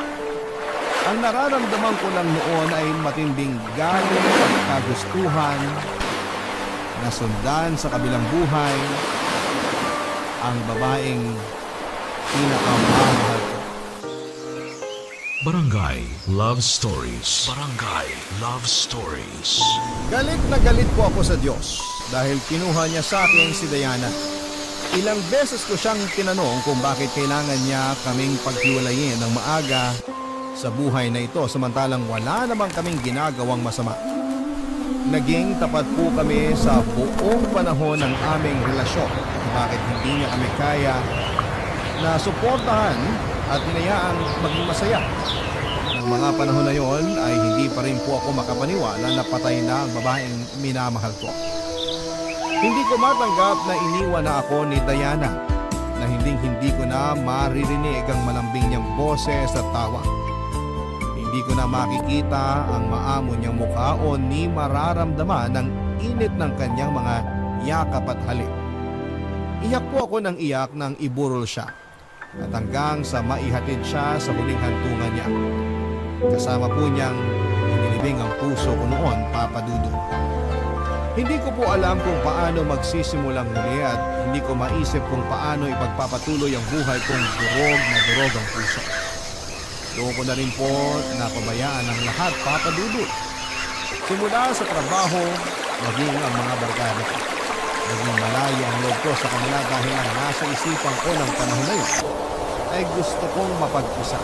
Ang nararamdaman ko lang noon ay matinding galit at kagustuhan na sundan sa kabilang buhay ang babaeng pinakamamahal ko.
Barangay Love Stories. Barangay Love Stories.
Galit na galit po ako sa Diyos dahil kinuha niya sa akin si Diana. Ilang beses ko siyang tinanong kung bakit kailangan niya kaming paghiwalayin ng maaga sa buhay na ito samantalang wala namang kaming ginagawang masama. Naging tapat po kami sa buong panahon ng aming relasyon. Bakit hindi niya kami kaya na suportahan at hinayaang maging masaya. Ng mga panahon na yon ay hindi pa rin po ako makapaniwala na patay na ang babaeng minamahal ko. Hindi ko matanggap na iniwan na ako ni Diana, na hindi ko na maririnig ang malambing niyang boses at tawa. Hindi ko na makikita ang maamo niyang mukha o ni mararamdaman ang init ng kanyang mga yakap at halik. Iyak po ako ng iyak nang iburol siya at hanggang sa maihatid siya sa huling hantungan niya. Kasama po niyang inilibing ang puso ko noon, Papa Dudu. Hindi ko po alam kung paano magsisimulang muli at hindi ko maisip kung paano ipagpapatuloy ang buhay kong durog ang puso. Doon ko na rin po napabayaan ang lahat, Papa Dudu. Simula sa trabaho, maging ang mga barkada ko. Naging malaya ang loob ko sa kanila dahil ang nasa isipan ko ng panahon na yun ay gusto kong mapag-isa.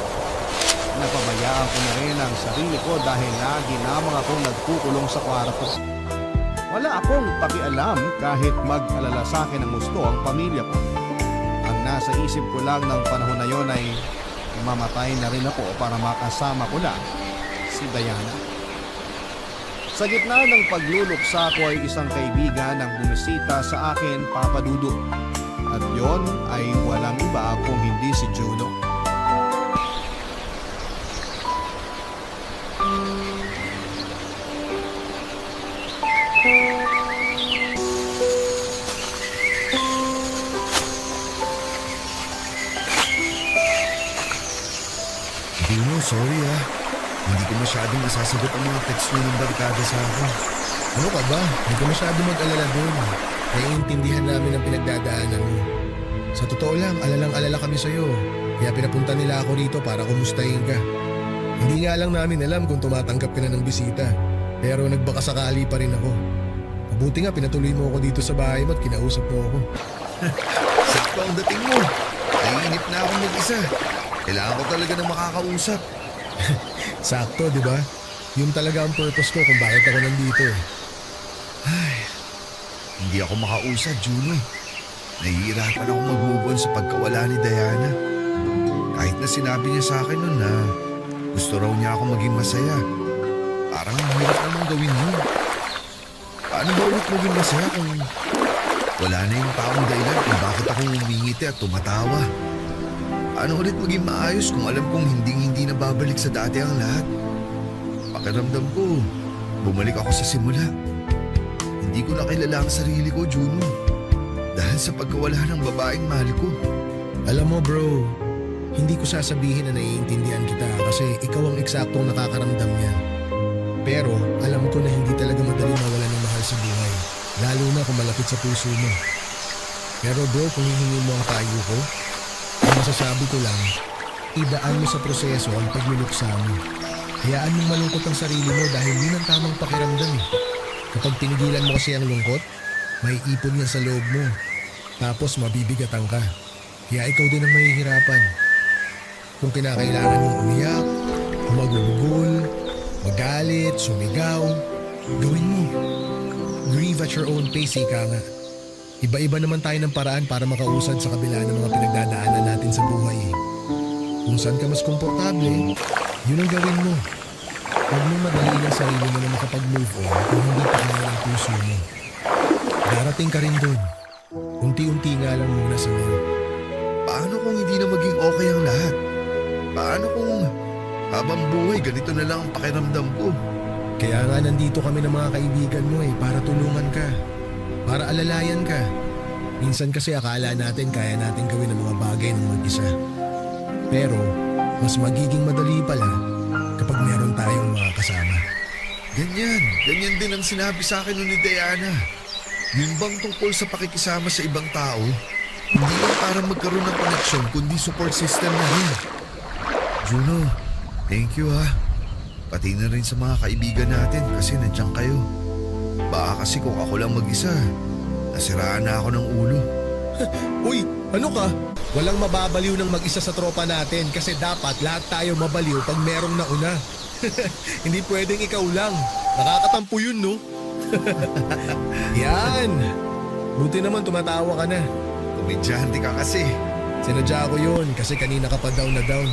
Napabayaan ko na rin ang sarili ko dahil lagi lamang akong nagkukulong sa kwarto. Wala akong pakialam kahit mag-alala sa akin ang gusto ang pamilya ko. Ang nasa isip ko lang ng panahon na yon ay mamatay na rin ako para makasama ko lang si Diana. Sa gitna ng pagluluksa ko ay isang kaibigan ang bumisita sa akin, Papa Dudu. At yon ay walang iba kung hindi si Juno.
Juno, sorry ah. Hindi ko masyadong nasasagot ang mga text mo ng barkada sa akin. Ano ka ba? Hindi ko masyadong mag-alala doon. Naiintindihan namin ang pinagdadaanan mo. Sa totoo lang, alalang-alala kami sa'yo. Kaya pinapunta nila ako rito para kumustahin ka. Hindi nga lang namin alam kung tumatanggap ka na ng bisita. Pero nagbakasakali pa rin ako. Mabuti nga pinatuloy mo ako dito sa bahay mo at kinausap mo ako. Sakto ang dating mo. Naiinip na akong mag-isa. Kailangan ko talaga ng makakausap. Sakto, di ba? Yun talaga ang purpose ko kung bakit ako nandito. Ay, hindi ako makausap, Juno. Nahihirapan ako mag-move on sa pagkawala ni Diana. Kahit na sinabi niya sa akin noon na gusto raw niya ako maging masaya. Parang ang hirap namang gawin yun. Paano ba ulit maging masaya kung wala na yung taong dahilan kung bakit ako umingiti at tumatawa? Paano ulit maging maayos kung alam kong hindi na babalik sa dati ang lahat? Pakiramdam ko, bumalik ako sa simula. Hindi ko na kilala ang sarili ko, Juno. Dahil sa pagkawala ng babaeng mahal ko. Alam mo bro, hindi ko sasabihin na naiintindihan kita kasi ikaw ang eksaktong nakakaramdam niyan. Pero alam ko na hindi talaga madali mawala ng mahal sa buhay. Lalo na kung malapit sa puso mo. Pero bro, kung hihingi mo ang payo ko, ang masasabi ko lang, idaan mo sa proseso ang pagluluksa mo. Hayaan mong malungkot ang sarili mo dahil yun ang tamang pakiramdam eh. Kapag tinigilan mo kasi ang lungkot, may ipon yan sa loob mo. Tapos mabibigatan ka. Kaya ikaw din ang mahihirapan. Kung kinakailangan mong umiyak, magugol, magalit, sumigaw, gawin mo. Grieve at your own pace, ika nga. Iba-iba naman tayo ng paraan para makausad sa kabila ng mga pinagdadaanan natin sa buhay eh.
Kung saan ka mas komportable, yun ang gawin mo. Huwag mong madali ang sarili mo na makapag-move on kung hindi pa kaya ang puso mo. Darating ka rin doon. Unti-unti nga lang muna sa ngayon.
Paano kung hindi na maging okay ang lahat? Paano kung habang buhay ganito na lang ang pakiramdam ko?
Kaya nga nandito kami ng mga kaibigan mo para tulungan ka. Para alalayan ka. Minsan kasi akala natin kaya natin gawin ang mga bagay ng mag-isa. Pero mas magiging madali pala kapag meron tayong mga kasama.
Ganyan din ang sinabi sa akin ni Diana. Yun bang tungkol sa pakikisama sa ibang tao? Hindi lang para magkaroon ng koneksyon kundi support system na rin. Juno, thank you ha. Pati na rin sa mga kaibigan natin kasi nandiyan kayo. Baka kasi kung ako lang mag-isa, nasiraan na ako ng ulo.
Uy, ano ka? Walang mababaliw ng mag-isa sa tropa natin kasi dapat lahat tayo mabaliw pag merong nauna. Hindi pwedeng ikaw lang. Nakakatampo yun, no? Yan! Buti naman tumatawa ka na.
Komedyante ka kasi.
Sinadya ko yun kasi kanina ka pa down na down.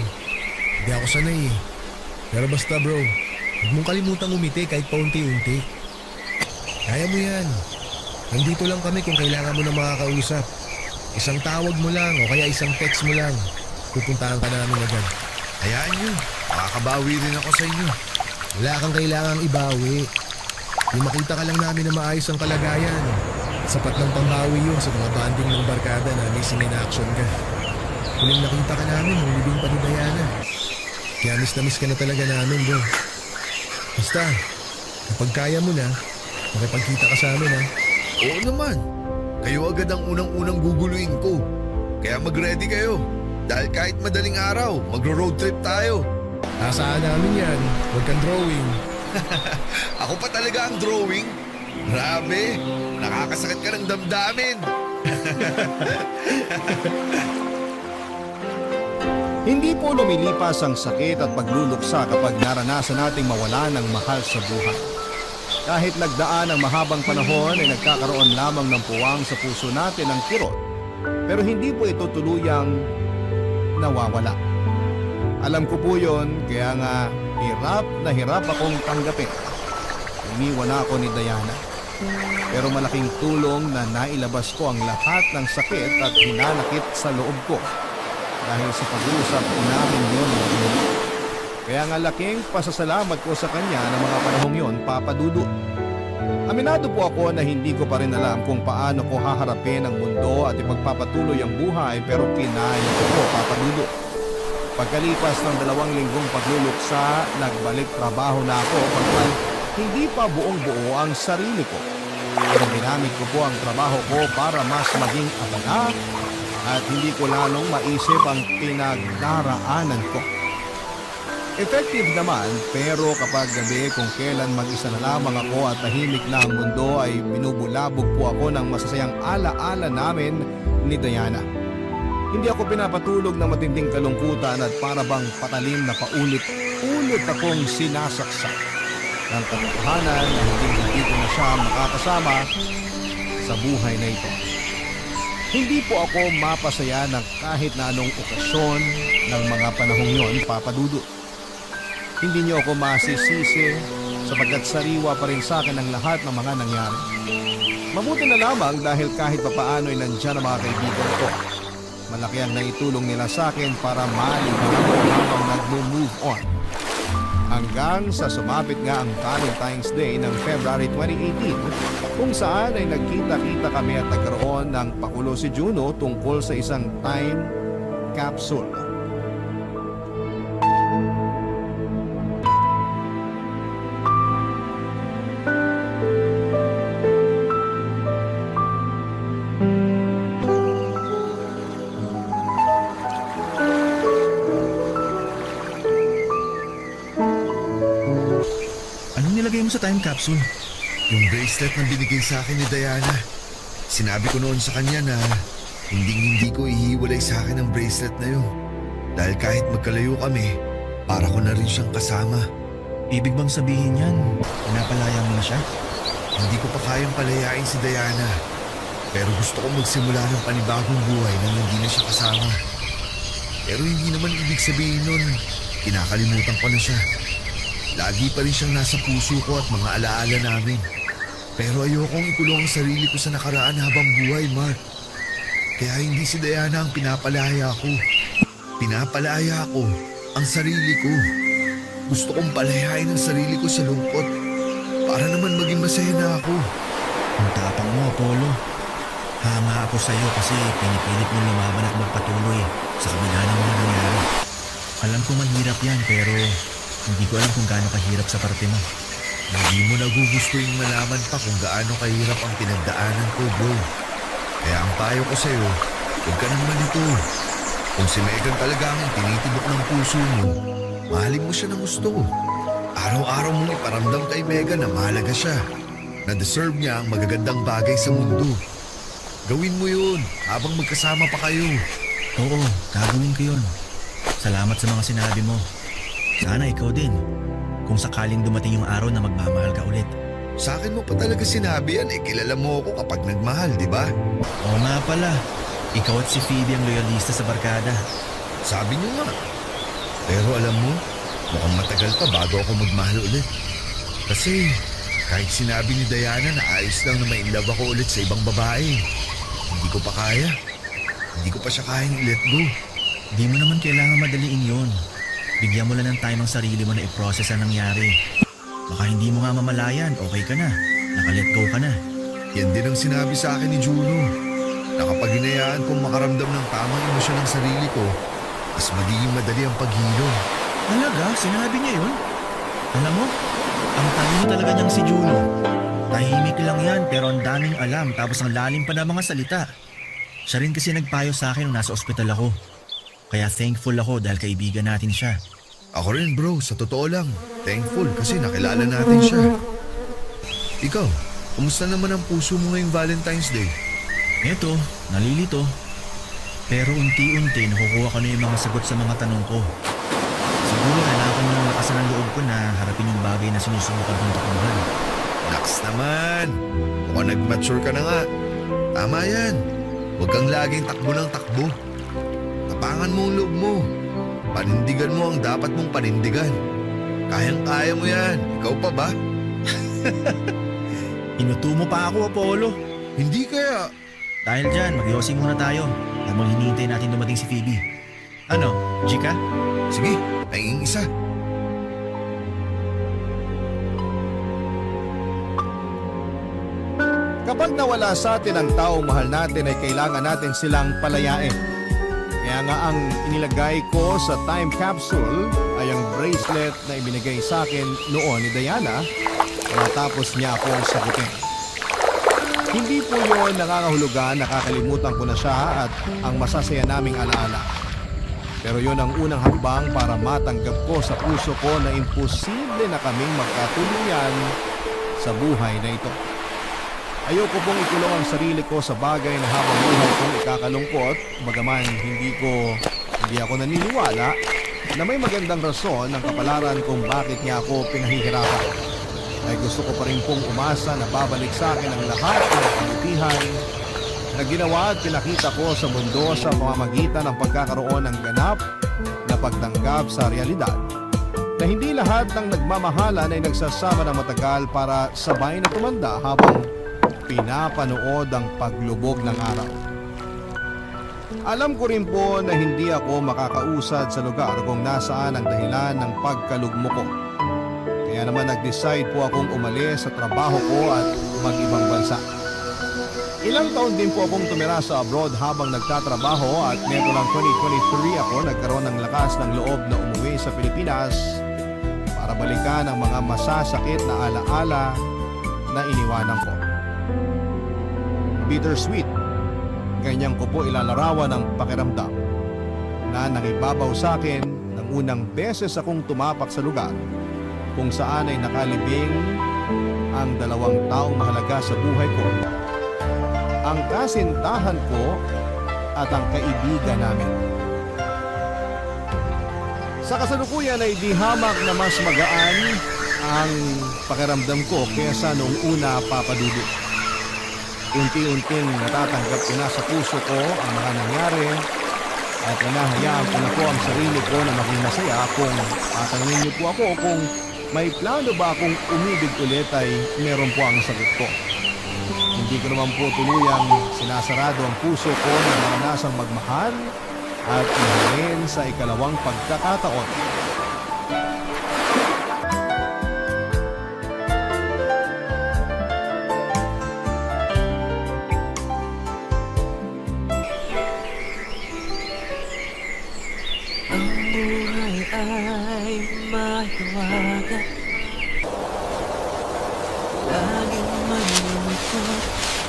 Hindi ako sanay eh. Pero basta bro, huwag mong kalimutang umiti kahit paunti-unti. Kaya mo yan. Nandito lang kami kung kailangan mo na makakausap. Isang tawag mo lang o kaya isang text mo lang. Pupuntahan ka namin agad.
Hayaan nyo, makakabawi rin ako sa inyo.
Wala kang kailangang ibawi. Yung makita ka lang namin na maayos ang kalagayan. Sapat ng pambawi yun sa mga banding ng barkada na missing in action ka. Huling nakita ka namin nung libing pa ni Diana. Kaya miss na miss ka na talaga namin, bro. Basta, kapag kaya mo na, makipagkita ka sa amin, ha?
Oo naman. Kayo agad ang unang-unang guguluin ko. Kaya mag-ready kayo. Dahil kahit madaling araw, magro-road trip tayo.
Asaan namin yan. Huwag kang drawing.
Ako pa talaga ang drawing. Grabe, nakakasakit ka ng damdamin.
Hindi po lumilipas ang sakit at pagluluksa kapag naranasan nating mawala ng mahal sa buhay. Kahit nagdaan ang mahabang panahon ay nagkakaroon lamang ng puwang sa puso natin ng kirot. Pero hindi po ito tuluyang nawawala. Alam ko po yun, kaya nga hirap akong tanggapin. Iniwan ako ni Diana. Pero malaking tulong na nailabas ko ang lahat ng sakit at hinanakit sa loob ko. Dahil sa pag-uusap namin yun. Kaya nga laking pasasalamat ko sa kanya ng mga panahong yon, Papa Dudu. Aminado po ako na hindi ko pa rin alam kung paano ko haharapin ang mundo at ipagpapatuloy ang buhay, pero kinaya ko po, Papa Dudu. Pagkalipas ng 2 linggong pagluluksa, nagbalik trabaho na ako pagkat hindi pa buong-buo ang sarili ko. Pero ginamit ko po ang trabaho ko para mas maging abala at hindi ko lalong maisip ang pinagdaraanan ko. Effective naman, pero kapag gabi kung kailan mag-isa na lamang ako at tahimik na ang mundo ay binubulabog po ako ng masasayang ala-ala namin ni Diana. Hindi ako pinapatulog ng matinding kalungkutan at para bang patalim na paulit-ulit akong sinasaksak ng katotohanan na hindi ko na siya makakasama sa buhay na ito. Hindi po ako mapasaya ng kahit na anong okasyon ng mga panahong yon, Papa Dudu. Hindi niyo ako masisisi sapagkat sariwa pa rin sa akin ang lahat ng mga nangyari. Mabuti na lamang dahil kahit papaano ay nandiyan ang mga kaibigan ko. Malaki ang naitulong nila sa akin para maliban ako habang nag-move on. Hanggang sa sumapit nga ang Valentine's Day ng February 2018 kung saan ay nagkita-kita kami at nagkaroon ng pakulo si Juno tungkol sa isang time capsule.
Anong nilagay mo sa time capsule?
Yung bracelet na binigay sa akin ni Diana. Sinabi ko noon sa kanya na hindi ko ihiwalay sa akin ang bracelet na yun. Dahil kahit magkalayo kami, para ko na rin siyang kasama.
Ibig bang sabihin yan, pinapalaya mo na siya?
Hindi ko pa kayang palayain si Diana. Pero gusto ko magsimula ng panibagong buhay nang hindi na siya kasama. Pero hindi naman ibig sabihin nun, kinakalimutan ko na siya. Lagi pa rin siyang nasa puso ko at mga alaala namin. Pero ayokong ikulong ang sarili ko sa nakaraan habang buhay, Mark. Kaya hindi si Diana ang pinapalaya ko. Pinapalaya ko ang sarili ko. Gusto kong palayain ang sarili ko sa lungkot para naman maging masaya na ako.
Ang tapang mo, Apollo. Hanga ako sa'yo kasi pinipilit mo lumaban at magpatuloy sa kabila ng mga nangyari. Alam ko mahirap yan pero hindi ko alam kung gaano kahirap sa parte mo.
Hindi mo nagugustuhin malaman pa kung gaano kahirap ang pinagdaanan ko, bro. Kaya ang payo ko sa'yo, huwag ka nang malito. Kung si Megan talaga ang tinitibok ng puso mo, mahalin mo siya ng gusto. Araw-araw mong iparamdam kay Megan na mahalaga siya, na deserve niya ang magagandang bagay sa mundo. Gawin mo yun habang magkasama pa kayo.
Oo, gagawin ko yun. Salamat sa mga sinabi mo. Sana ikaw din. Kung sakaling dumating yung araw na magmamahal ka ulit.
Sa akin mo pa talaga sinabi yan, kilala mo ako kapag nagmahal, di ba?
Oo nga pala. Ikaw at si Phoebe ang loyalista sa barkada.
Sabi niyo nga. Pero alam mo, mukhang matagal pa bago ako magmahal ulit. Kasi kahit sinabi ni Diana na ayos lang na ma-inlove ako ulit sa ibang babae, hindi ko pa kaya. Hindi ko pa siya kayang i-let go.
Di mo naman kailangan madaliin yon. Bigyan mo lang ng time ang sarili mo na i-process ang nangyari. Baka hindi mo nga mamalayan, okay ka na. Naka-let go ka na.
Yan din ang sinabi sa akin ni Juno. Na kapag hinayaan kong makaramdam ng tamang emosyon ng sarili ko, mas magiging madali ang paghilom.
Talaga? Sinabi niya yun? Alam mo, ang talino talaga niyang si Juno. Tahimik lang yan pero ang daming alam tapos ang lalim pa ng mga salita. Siya rin kasi nagpayo sa akin nung nasa ospital ako. Kaya thankful ako dahil kaibigan natin siya.
Ako rin bro, sa totoo lang. Thankful kasi nakilala natin siya. Ikaw, kumusta naman ang puso mo ngayong Valentine's Day?
Eto, nalilito. Pero unti-unti nakukuha ko na yung mga sagot sa mga tanong ko. Siguro kailangan ko ng lakasan ng loob ko na harapin yung bagay na sinusubukan kong tukuhan.
Naks naman! Mukhang nag-mature ka na nga. Tama yan. Huwag kang laging takbo ng takbo. Tapangan mo ang loob mo. Panindigan mo ang dapat mong panindigan. Kayang-kaya mo yan. Ikaw pa ba?
Inuto mo pa ako, Apollo.
Hindi kaya.
Dahil dyan, mag-iosing muna tayo habang hinihintay natin dumating si Phoebe. Ano, Chika?
Sige, nanging isa.
Kapag nawala sa atin ang taong mahal natin ay kailangan natin silang palayain. Kaya nga ang inilagay ko sa time capsule ay ang bracelet na ibinigay sa akin noon ni Diana matapos niya akong sagutin. Hindi po yun nangangahulugan, nakakalimutan ko na siya at ang masasaya naming alaala. Pero yun ang unang hakbang para matanggap ko sa puso ko na imposible na kaming magkatuluyan sa buhay na ito. Ayoko pong ikulong ang sarili ko sa bagay na habang buhay kong ikakalungkot, bagaman hindi ako naniniwala na may magandang rason ng kapalaran kung bakit niya ako pinahihirapan. Ay gusto ko pa rin pong umasa na babalik sa akin ang lahat ng kabutihan na ginawa at pinakita ko sa mundo sa pamamagitan ng pagkakaroon ng ganap na pagtanggap sa realidad. Na hindi lahat ng nagmamahalan ay nagsasama ng matagal para sabay na tumanda habang pinapanood ang paglubog ng araw. Alam ko rin po na hindi ako makakausad sa lugar kung nasaan ang dahilan ng pagkalugmo ko. Kaya naman nag-decide po akong umalis sa trabaho ko at mag-ibang bansa. Ilang taon din po akong tumira sa abroad habang nagtatrabaho at neto lang 2023 ako nagkaroon ng lakas ng loob na umuwi sa Pilipinas para balikan ang mga masasakit na alaala na iniwanan ko. Bittersweet, ganyan ko po ilalarawan ang pakiramdam na nangibabaw sa akin ng unang beses akong tumapak sa lugar kung saan ay nakalibing ang dalawang taong mahalaga sa buhay ko. Ang kasintahan ko at ang kaibigan namin. Sa kasalukuyan ay di hamak na mas magaan ang pakiramdam ko kaysa noong una papadudot. Unti-unting natatanggap ko na sa puso ko ang mga nangyari At nanahayaan ko na po ang sarili ko na maging masaya kung tatanungin niyo po ako kung may plano ba akong umibig ulit ay meron po ang sagot ko. Hindi ko naman po tuluyang sinasarado ang puso ko na naranasang magmahal at mahalin sa ikalawang pagkakataon.
Ang buhay ay mahiwaga, laging may lungkot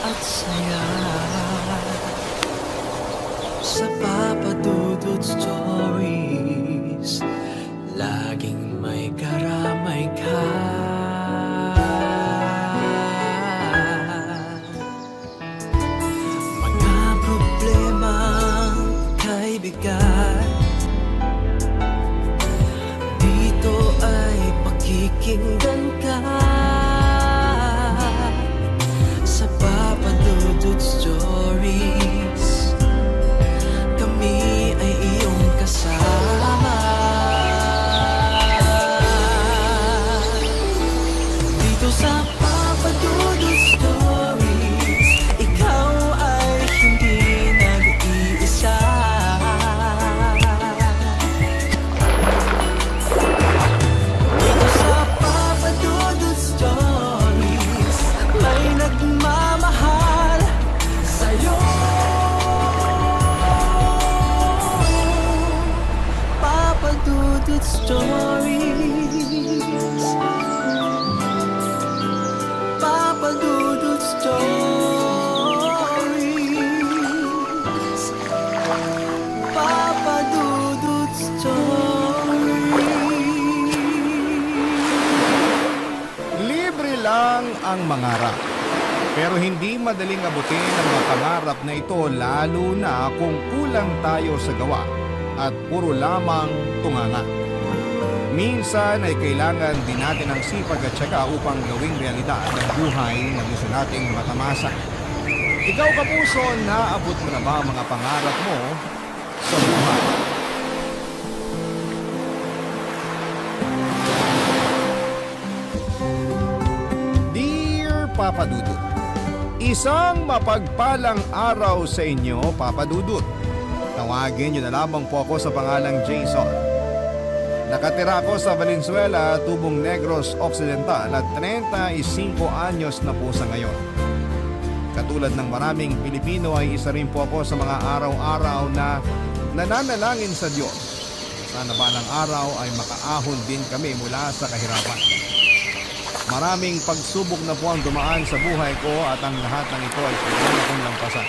at saya. Sa Papa Dudut Stories, laging may karamay ka. Mga problemang kaibigan, dito ay pakikinggan ka. Sa Papa Dudut Stories, kami ay iyong kasama. Dito sa Papa Dudut Stories, ikaw ay hindi nag-iisa. Dito sa Papa Dudut Stories, may nagmamahal sa'yo. Papa Dudut Stories, Papa Dudut Stories, Papa Dudut Stories.
Libre lang ang mangarap. Pero hindi madaling abutin ang mga pangarap na ito lalo na kung kulang tayo sa gawa at puro lamang tunganga. Minsan ay kailangan din natin ang sipag at syaga upang gawing realidad ang buhay na gusto nating matamasa. Ikaw kapuso, naabot mo na ba ang mga pangarap mo sa buhay? Dear Papa Dudut, isang mapagpalang araw sa inyo, Papa Dudut. Tawagin niyo na lamang po ako sa pangalang Jason. Nakatira ako sa Valenzuela, Tubong Negros Occidental at 35 anyos na po sa ngayon. Katulad ng maraming Pilipino ay isa rin po ako sa mga araw-araw na nananalangin sa Diyos. Sana balang araw ay makaahon din kami mula sa kahirapan. Maraming pagsubok na po ang dumaan sa buhay ko at ang lahat ng ito ay kailangan akong lampasan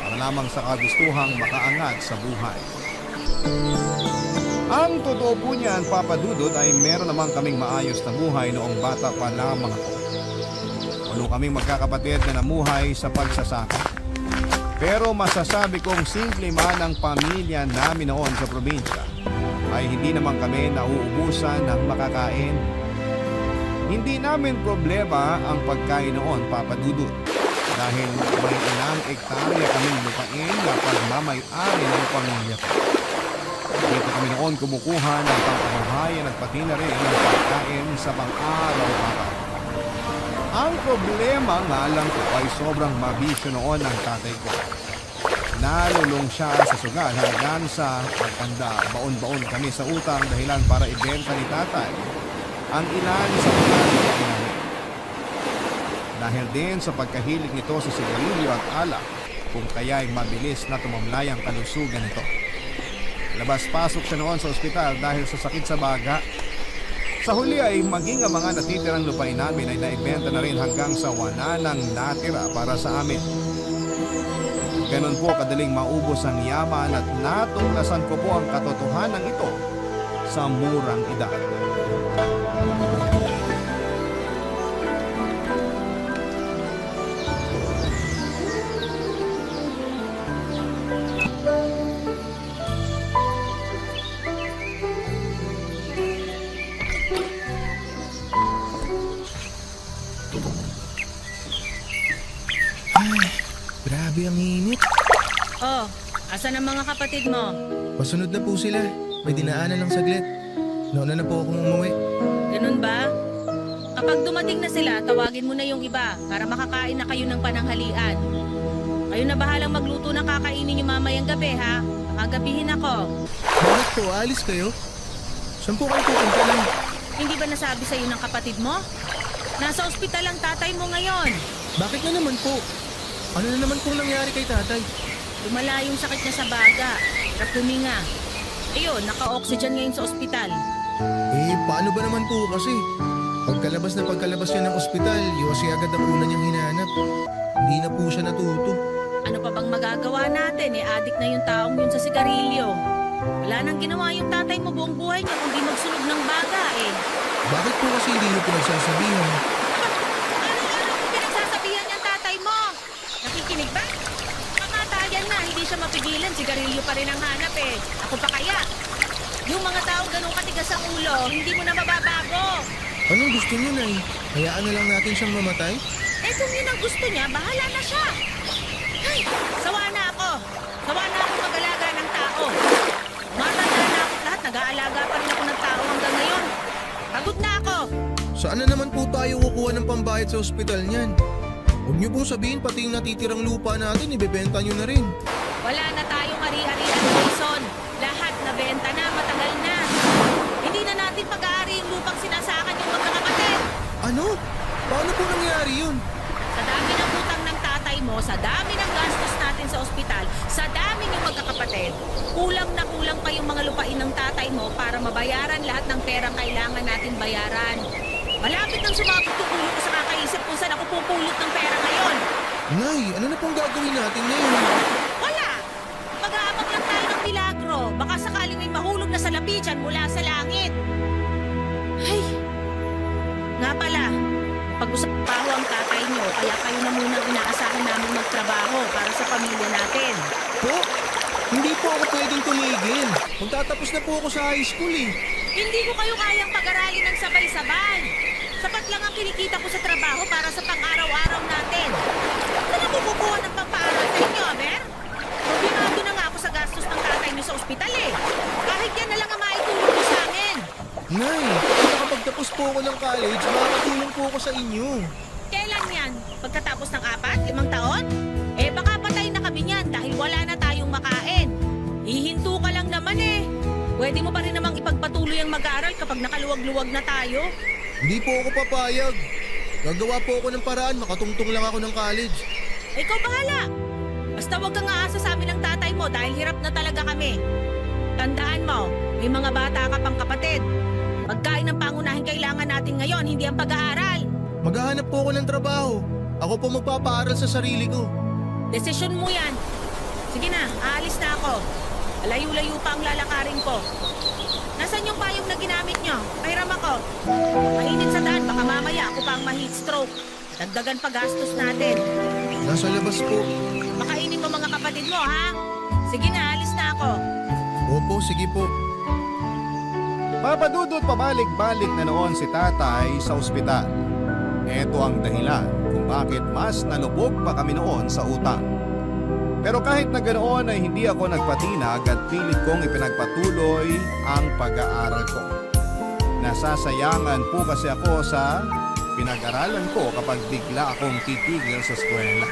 para lamang sa kagustuhang makaangat sa buhay. Ang totoo po niyan, Papa Dudut, ay meron naman kaming maayos na buhay noong bata pa lamang ako. Walo kaming magkakapatid na namuhay sa pagsasaka. Pero masasabi kong simple man ang pamilya namin noon sa probinsya, ay hindi naman kami nauubusan ng makakain. Hindi namin problema ang pagkain noon, Papa Dudut, dahil may ilang ektarya kaming lupain na pagmamay-ari ng pamilya ko. Dito kami noon kumukuha ng pangkabuhayan at pati na rin ang pagkain sa pang-araw-araw. Ang problema nga lang ko ay sobrang mabisyo noon ng tatay ko. Nalulong siya sa sugal hanggang sa pagtanda. Baon-baon kami sa utang dahilan para ibenta ni tatay ang ilan sa mga namin. Dahil din sa pagkahilig nito sa sigarilyo at alak, kung kaya'y mabilis na tumamlay ang kalusugan nito. Labas-pasok siya noon sa ospital dahil sa sakit sa baga. Sa huli ay maging ang mga natitirang lupain namin ay naibenta na rin hanggang sa wala nang natira para sa amin. Ganon po kadaling maubos ang yaman at natuklasan ko po ang katotohanan ito sa murang edad.
Grabe ang init.
Oh, Asan ang mga kapatid mo?
Pasunod na po sila. May dinaanan lang saglit. Nauna na po akong umuwi.
Ganun ba? Kapag dumating na sila, tawagin mo na yung iba para makakain na kayo ng pananghalian. Kayo na bahalang magluto ng kakainin niyo mamayang gabi, ha? Kagabihin ako.
Bakit po? Alis kayo? Saan po kayo pupunta lang?
Hindi ba nasabi sa'yo ng kapatid mo? Nasa ospital ang tatay mo ngayon.
Bakit na naman po? Ano na naman pong nangyari kay tatay?
Lumala yung sakit niya sa baga. Hirap huminga. Ayun, naka-oxygen ngayon sa ospital.
Paano ba naman po kasi? Pagkalabas niya ng ospital, Yossi agad ang una niyang hinahanap. Hindi na po siya natuto.
Ano pa bang magagawa natin? Addict na yung taong yun sa sigarilyo. Wala nang ginawa yung tatay mo buong buhay niya kundi magsunog ng baga eh.
Bakit po kasi hindi niyo pinagsasabihan?
Ano kung pinagsasabihan niyang tatay mo? Nakikinig ba? Kamatayan na, hindi siya mapigilan. Sigarilyo pa rin ang hanap eh. Ako pa kaya? Yung mga taong ganun katigas ang ulo, hindi mo na mababago.
Anong gusto niyo, Nay? Hayaan na lang natin siyang mamatay?
Kung yun ang gusto niya, bahala na siya. Ay, sawa na ako. Sawa na ako mag-alaga ng tao. Matanda na ako lahat, nag-aalaga pa rin ako ng tao hanggang ngayon. Pagod na ako.
Saan na naman po tayo kukuha ng pambayad sa ospital niyan? Huwag niyo pong sabihin pati yung natitirang lupa natin, ibebenta niyo na rin.
Wala na tayong ari-arian, Jason. Lahat nabenta na, matagal na. Hindi na natin pag-aari yung lupang sinasakan yung magkakapatid.
Ano? Paano po nangyari yun?
Sa dami ng utang ng tatay mo, sa dami ng gastos natin sa ospital, sa dami ng magkakapatid, kulang na kulang pa yung mga lupain ng tatay mo para mabayaran lahat ng perang kailangan natin bayaran. Malapit nang sumabot yung ulo ko sa kakaisip kung saan ako pupulot ng pera ngayon.
Nay, ano na pong gagawin natin ngayon?
Wala! Mag-aabang lang tayo ng milagro. Baka sakaling may mahulog na salapi dyan mula sa langit. Ay! Nga pala, pag-usapaho ang tatay niyo, kaya kayo na muna inaasahan namin magtrabaho para sa pamilya natin.
Po? Hindi po ako pwedeng tumigil. Magtatapos na po ako sa high school eh.
Hindi ko kayo kayang pag-aralin ng sabay-sabay. Sapat lang ang kinikita ko sa trabaho para sa pang-araw-araw natin. Saan ako kukuha ng pampaaral sa inyo, Aber? Problemado na nga ako sa gastos ng tatay niyo sa ospital eh. Kahit yan na lang ang maitulong niyo sa amin.
Nay, kung nakapagtapos po ako ng college, makakatulong po ako sa inyo.
Kailan yan? Pagkatapos ng 4-5 taon? Baka patay na kami niyan dahil wala na tayong makain. Hihinto ka lang naman eh. Pwede mo pa rin namang ipagpatuloy ang mag-aaral kapag nakaluwag-luwag na tayo.
Hindi po ako papayag. Gagawa po ako ng paraan, makatungtong lang ako ng college.
Ikaw bahala. Basta wag kang aasa sa amin ng tatay mo dahil hirap na talaga kami. Tandaan mo, may mga bata ka pang kapatid. Pagkain ang pangunahing kailangan natin ngayon, hindi ang pag-aaral.
Maghahanap po ako ng trabaho. Ako po magpapaaral sa sarili ko.
Desisyon mo yan. Sige na, aalis na ako. Layo-layo pa ang lalakarin ko. Nasaan yung payong na ginamit nyo? Pahiram ako. Mainit sa daan, baka mamaya ako pa ang ma-heat stroke. Dagdagan pa gastos natin.
Nasa labas po.
Makainin mo mga kapatid mo, ha? Sige na, alis na ako.
Opo, sige po.
Papadudot pabalik-balik na noon si tatay sa ospital. Ito ang dahilan kung bakit mas nalubog pa kami noon sa utang. Pero kahit na ganoon ay hindi ako nagpatinag at pilit kong ipinagpatuloy ang pag-aaral ko. Nasasayangan po kasi ako sa pinag-aralan ko kapag bigla akong titigil sa eskwela.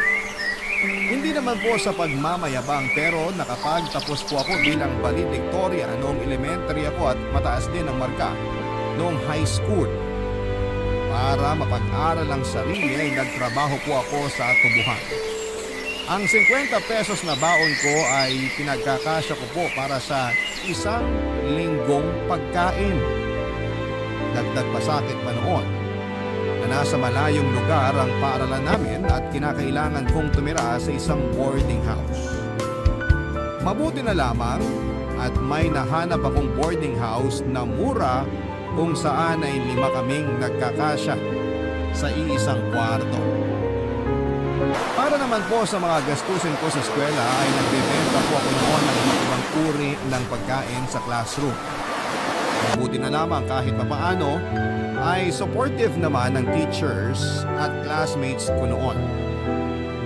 Hindi naman po sa pagmamayabang pero nakapagtapos po ako bilang valedictorian noong elementary ako at mataas din ang marka noong high school. Para mapag-aral ang sarili ay nagtrabaho po ako sa tubuhan. Ang 50 pesos na baon ko ay pinagkakasya ko po para sa isang linggong pagkain. Dagdag pasakit pa noon na nasa malayong lugar ang paaralan namin at kinakailangan kong tumira sa isang boarding house. Mabuti na lamang at may nahanap akong boarding house na mura kung saan ay 5 kaming nagkakasya sa iisang kwarto. Para naman po sa mga gastusin ko sa eskwela ay nagbebenta po ako noon ng iba't ibang uri ng pagkain sa classroom. Mabuti na lamang kahit papaano ay supportive naman ng teachers at classmates ko noon.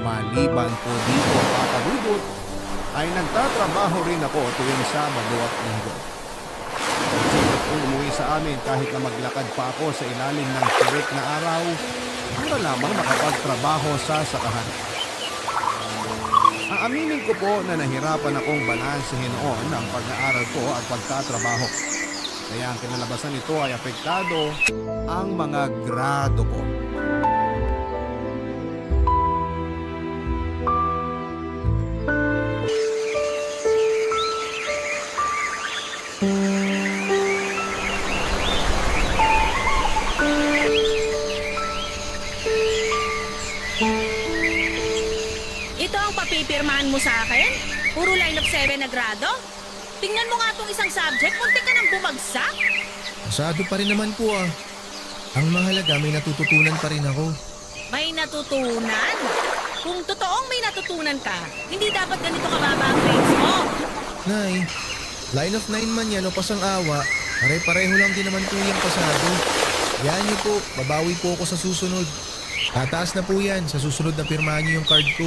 Maliban po dito papadudot ay nagtatrabaho rin ako tuwing Sabado at Linggo. Sulit kong umuwi sa amin kahit na maglakad pa ako sa ilalim ng tirik na araw para lamang makapagtrabaho sa sakahan. Aaminin ko po na nahirapan akong balansehin noon ang pag-aaral ko at pagtatrabaho. Kaya ang kinalabasan nito ay apektado ang mga grado ko.
Ito ang papipirmahan mo sa akin? Puro line of 7 na grado? Tingnan mo nga itong isang subject, muntik ka nang bumagsak.
Pasado pa rin naman po ah. Ang mahalaga may natututunan pa rin ako.
May natutunan? Kung totoong may natutunan ka, hindi dapat ganito kababa ang grades mo.
Nay, line of 9 man yan o pasang-awa, pare-pareho lang din naman po yung pasado. Yan niyo po, babawi po ako sa susunod. Tataas na po yan, sa susunod na pirmahan niyo yung card ko.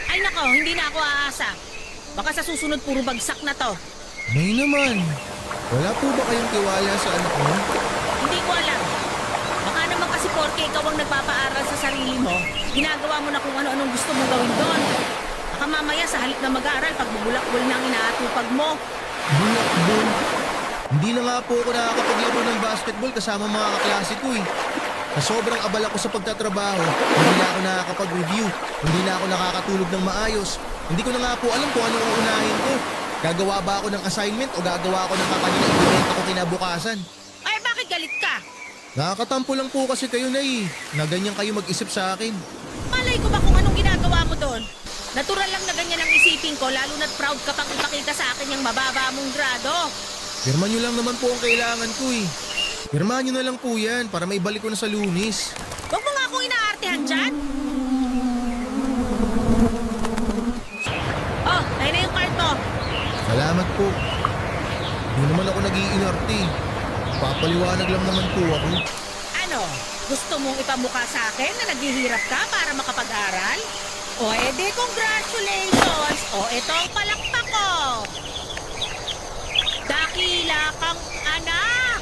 Ay nako, hindi na ako aasa. Baka sa susunod puro bagsak na to.
May naman, wala po ba kayong tiwala sa anak mo?
Hindi ko alam. Baka naman kasi porke ikaw ang nagpapaaral sa sarili mo, ginagawa mo na kung ano-anong gusto mong gawin doon. Baka mamaya sa halip na mag-aaral, pagbubulak-bul na ang inaatupag mo.
Bulakbol. Hindi na nga po ako nakakapaglaro ng basketball kasama mga kaklase ko eh. Sa sobrang abala ko sa pagtatrabaho, hindi na ako nakakapag-review, hindi na ako nakakatulog ng maayos. Hindi ko na nga po alam kung anong uunahin ko. Gagawa ba ako ng assignment o gagawa ako ng kakaninang ibibenta ko kinabukasan?
Ay, bakit galit ka?
Nakakatampo lang po kasi kayo na na ganyan kayo mag-isip sa akin.
Malay ko ba kung anong ginagawa mo doon? Natural lang na ganyan ang isipin ko, lalo na't proud ka pang ipakita sa akin yung mababa mong grado.
Pirma nyo lang naman po ang kailangan ko eh. Pirma nyo na lang po yan para maibalik ko na sa Lunis.
Huwag mo nga akong inaartehan dyan. Oh, ayun na yung card mo.
Salamat po. Hindi naman ako nag-iinarte. Papaliwanag lang naman po ako.
Ano, gusto mong ipamukha sa akin na naghihirap ka para makapag-aral? O edi congratulations! O itong palakpak ko! Dakila kang anak!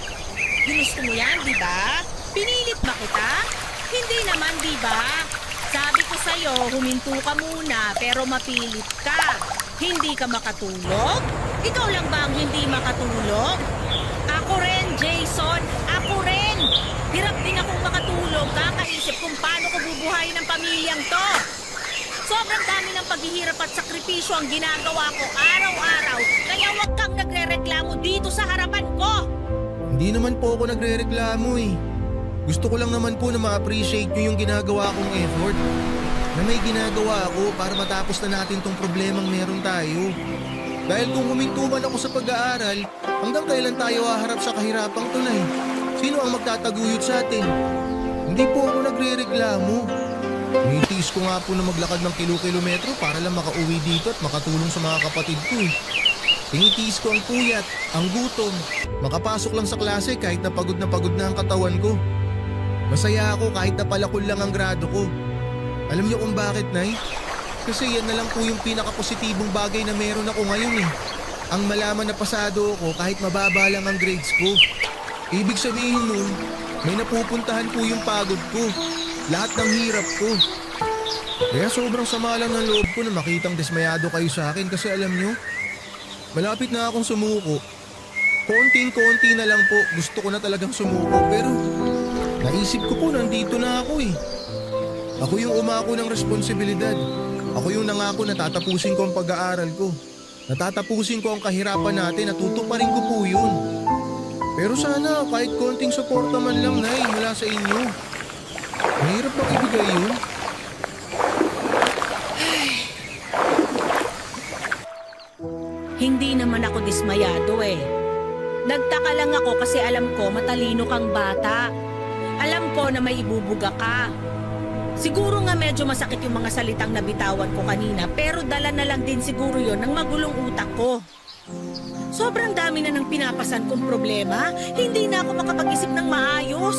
Ginusto mo yan, di ba? Pinilit ba kita? Hindi naman, di ba? Sabi ko sa'yo, huminto ka muna pero mapilit ka. Hindi ka makatulog? Ikaw lang ba ang hindi makatulog? Ako rin, Jason. Ako rin. Hirap din akong makatulog. Kakaisip kung paano ko bubuhayin ang pamilyang to. Sobrang dami ng paghihirap at sakripisyo ang ginagawa ko araw-araw. Kaya huwag kang nagre-reklamo dito sa harapan ko.
Hindi naman po ako nagre-reklamo eh. Gusto ko lang naman po na ma-appreciate nyo yung ginagawa kong effort. Na may ginagawa ako para matapos na natin tong problemang meron tayo. Dahil kung huminto man ako sa pag-aaral, hanggang kailan tayo haharap sa kahirapang tunay? Sino ang magtataguyod sa atin? Hindi po ako nagre-reklamo. Nitiis ko nga po na maglakad ng kilo-kilometro para lang makauwi dito at makatulong sa mga kapatid ko. Tinitiis ko ang puyat, ang gutom, makapasok lang sa klase kahit na pagod ang katawan ko. Masaya ako kahit na palakol lang ang grado ko. Alam niyo kung bakit, Nay? Kasi yan na lang po yung pinakapositibong bagay na meron ako ngayon eh. Ang malaman na pasado ako kahit mababa lang ang grades ko. Ibig sabihin nun, may napupuntahan po yung pagod ko. Lahat ng hirap ko. Kaya sobrang sama lang ng loob ko na makitang dismayado kayo sa akin kasi alam nyo, malapit na akong sumuko. Konting-konti na lang po, gusto ko na talagang sumuko pero naisip ko po nandito na ako eh. Ako yung umako ng responsibilidad. Ako yung nangako na tatapusin ko ang pag-aaral ko. Natatapusin ko ang kahirapan natin at tutuparin ko po yun. Pero sana kahit konting suporta man lang, Nay, mula sa inyo. Mahirap bang ibigay yun?
Hindi naman ako dismayado eh. Nagtaka lang ako kasi alam ko matalino kang bata. Alam ko na may ibubuga ka. Siguro nga medyo masakit yung mga salitang nabitawan ko kanina pero dala na lang din siguro yon ng magulong utak ko. Sobrang dami na ng pinapasan kong problema, hindi na ako makapag-isip ng maayos.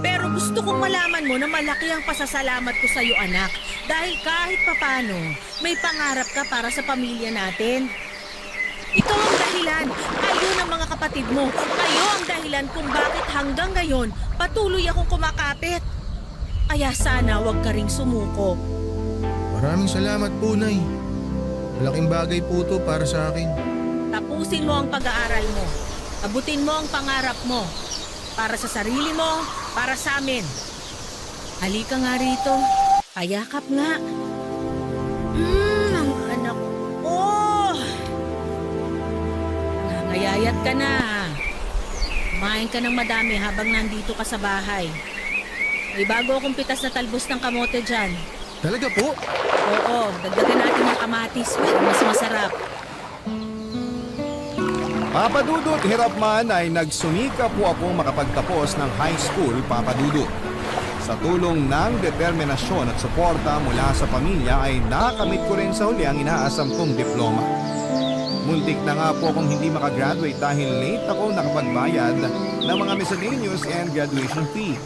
Pero Gusto kong malaman mo na malaki ang pasasalamat ko sa iyo, anak. Dahil kahit papano, may pangarap ka para sa pamilya natin. Ikaw ang dahilan. Kayo ng mga kapatid mo. Kayo ang dahilan kung bakit hanggang ngayon patuloy akong kumakapit. Kaya sana wag ka ring sumuko.
Maraming salamat po, Nay. Malaking bagay po to para sa akin.
Tapusin mo ang pag-aaral mo. Abutin mo ang pangarap mo. Para sa sarili mo, para sa amin. Halika nga rito. Payakap nga. Ang anak ko. Nangayayat ka na. Kumain ka ng madami habang nandito ka sa bahay. May bago akong pitas na talbos ng kamote dyan.
Talaga po?
Oo, dagdagan natin ng kamatis para mas masarap.
Papa Dudut, hirap man ay nagsumika po akong makapagtapos ng high school, Papa Dudut. Sa tulong ng determinasyon at suporta mula sa pamilya ay nakamit ko rin sa huli ang inaasam kong diploma. Muntik na nga po akong hindi makagraduate dahil late ako nakapagbayad ng mga miscellaneous and graduation fee.